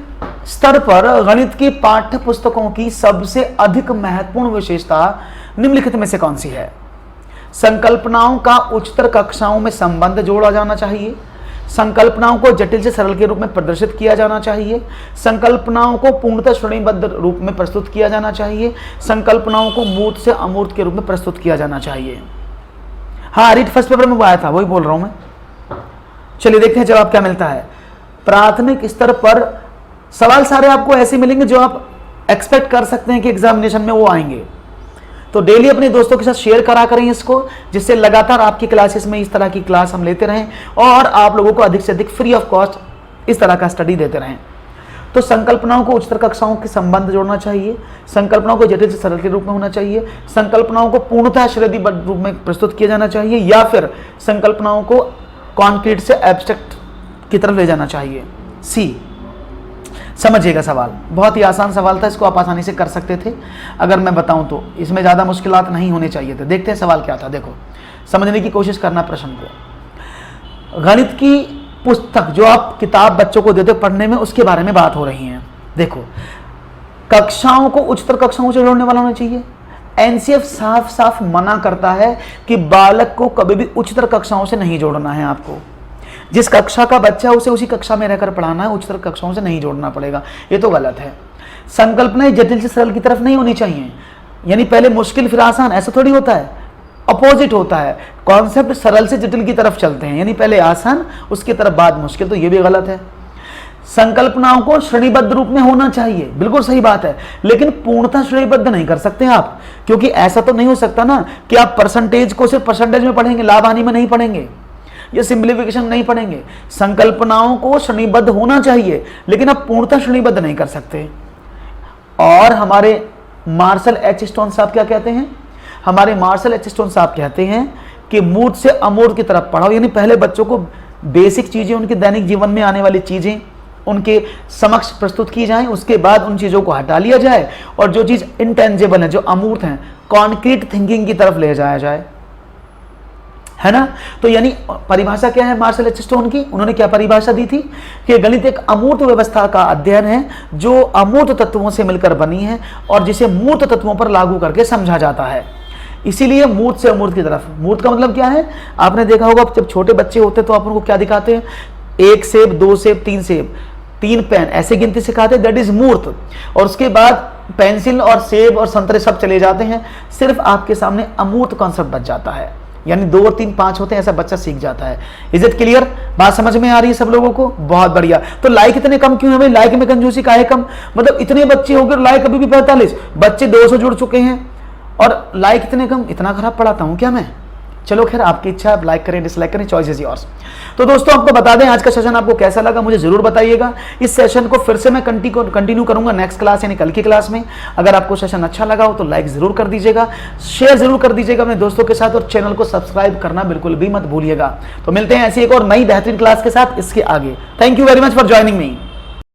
स्तर पर गणित की पाठ्य पुस्तकों की सबसे अधिक महत्वपूर्ण विशेषता निम्नलिखित में से कौन सी है? संकल्पनाओं का उच्चतर कक्षाओं में संबंध जोड़ा जाना चाहिए, संकल्पनाओं को जटिल से सरल के रूप में प्रदर्शित किया जाना चाहिए, संकल्पनाओं को पूर्णतः श्रेणीबद्ध रूप में प्रस्तुत किया जाना चाहिए, संकल्पनाओं को मूर्त से अमूर्त के रूप में प्रस्तुत किया जाना चाहिए। हाँ, रीड फर्स्ट पेपर में वो आया था, वही बोल रहा हूं मैं। चलिए देखते हैं जवाब क्या मिलता है। प्राथमिक स्तर पर सवाल सारे आपको ऐसे मिलेंगे जो आप एक्सपेक्ट कर सकते हैं कि एग्जामिनेशन में वो आएंगे। तो डेली अपने दोस्तों के साथ शेयर करा करें इसको, जिससे लगातार आपकी क्लासेस में इस तरह की क्लास हम लेते रहें और आप लोगों को अधिक से अधिक फ्री ऑफ कॉस्ट इस तरह का स्टडी देते रहें। तो संकल्पनाओं को उच्चतर कक्षाओं के संबंध जोड़ना चाहिए, संकल्पनाओं को जटिल से सरल के रूप में होना चाहिए, संकल्पनाओं को पूर्णतः श्रेणीबद्ध रूप में प्रस्तुत किया जाना चाहिए, या फिर संकल्पनाओं को कॉन्क्रीट से एब्स्ट्रैक्ट की तरफ ले जाना चाहिए। सी, समझिएगा सवाल बहुत ही आसान सवाल था, इसको आप आसानी से कर सकते थे अगर मैं बताऊं तो, इसमें ज़्यादा मुश्किलात नहीं होने चाहिए थे। देखते हैं सवाल क्या था, देखो समझने की कोशिश करना प्रश्न को। गणित की पुस्तक जो आप किताब बच्चों को देते पढ़ने में, उसके बारे में बात हो रही है। देखो, कक्षाओं को उच्चतर कक्षाओं से जोड़ने वाला होना चाहिए। एनसीएफ साफ साफ मना करता है कि बालक को कभी भी उच्चतर कक्षाओं से नहीं जोड़ना है। आपको जिस कक्षा का बच्चा है उसे उसी कक्षा में रहकर पढ़ाना है, उच्चतर कक्षाओं से नहीं जोड़ना पड़ेगा। ये तो गलत है। संकल्पनाएं जटिल से सरल की तरफ नहीं होनी चाहिए, यानी पहले मुश्किल फिर आसान, ऐसा थोड़ी होता है, अपोजिट होता है। कॉन्सेप्ट सरल से जटिल की तरफ चलते हैं, यानी पहले आसान उसकी तरफ बाद मुश्किल, तो ये भी गलत है। संकल्पनाओं को श्रेणीबद्ध रूप में होना चाहिए, बिल्कुल सही बात है, लेकिन पूर्णतः श्रेणीबद्ध नहीं कर सकते आप, क्योंकि ऐसा तो नहीं हो सकता ना कि आप परसेंटेज को सिर्फ परसेंटेज में पढ़ेंगे, लाभ हानि में नहीं पढ़ेंगे, ये सिंप्लीफिकेशन नहीं पढ़ेंगे। संकल्पनाओं को श्रेणीबद्ध होना चाहिए, लेकिन आप पूर्णतः श्रेणीबद्ध नहीं कर सकते। और हमारे मार्शल एच स्टोन साहब क्या कहते हैं? हमारे मार्शल एच स्टोन साहब कहते हैं कि मूर्त से अमूर्त की तरफ पढ़ाओ, यानी पहले बच्चों को बेसिक चीजें, उनके दैनिक जीवन में आने वाली चीजें उनके समक्ष प्रस्तुत की जाएं, उसके बाद उन चीजों को हटा लिया जाए और जो चीज इनटेंजिबल है, जो अमूर्त हैं, कॉन्क्रीट थिंकिंग की तरफ ले जाया जाए, है ना। तो यानी परिभाषा क्या है मार्शल एच स्टोन की? उन्होंने क्या परिभाषा दी थी कि गणित एक अमूर्त व्यवस्था का अध्ययन है जो अमूर्त तत्वों से मिलकर बनी है और जिसे मूर्त तत्वों पर लागू करके समझा जाता है। इसीलिए मूर्त से अमूर्त की तरफ। मूर्त का मतलब क्या है? आपने देखा होगा जब छोटे बच्चे होते हैं तो आप उनको क्या दिखाते हैं? 1 सेब, 2 सेब, 3 सेब, 3 पेन, ऐसे गिनती सिखाते हैं, दैट इज मूर्त। और उसके बाद पेंसिल और सेब और संतरे सब चले जाते हैं, सिर्फ आपके सामने अमूर्त कॉन्सेप्ट बच जाता है, यानी 2 और 3 5 होते हैं, ऐसा बच्चा सीख जाता है। Is it clear? बात समझ में आ रही है सब लोगों को? बहुत बढ़िया। तो लाइक इतने कम क्यों है भाई? लाइक में कंजूसी काहे कम? मतलब इतने बच्चे हो गए, लाइक अभी भी 45, बच्चे 200 जुड़ चुके हैं और लाइक इतने कम। इतना खराब पढ़ाता हूं क्या मैं? चलो खैर, आपकी इच्छा, आप लाइक करें डिसलाइक करें, चॉइस इज योर्स। तो दोस्तों आपको बता दें आज का सेशन आपको कैसा लगा मुझे जरूर बताइएगा। इस सेशन को फिर से मैं कंटिन्यू करूंगा नेक्स्ट क्लास यानी कल की क्लास में। अगर आपको सेशन अच्छा लगा हो तो लाइक जरूर कर दीजिएगा, शेयर जरूर कर दीजिएगा अपने दोस्तों के साथ और चैनल को सब्सक्राइब करना बिल्कुल भी मत भूलिएगा। तो मिलते हैं ऐसी एक और नई बेहतरीन क्लास के साथ इसके आगे। Thank you very much for joining me.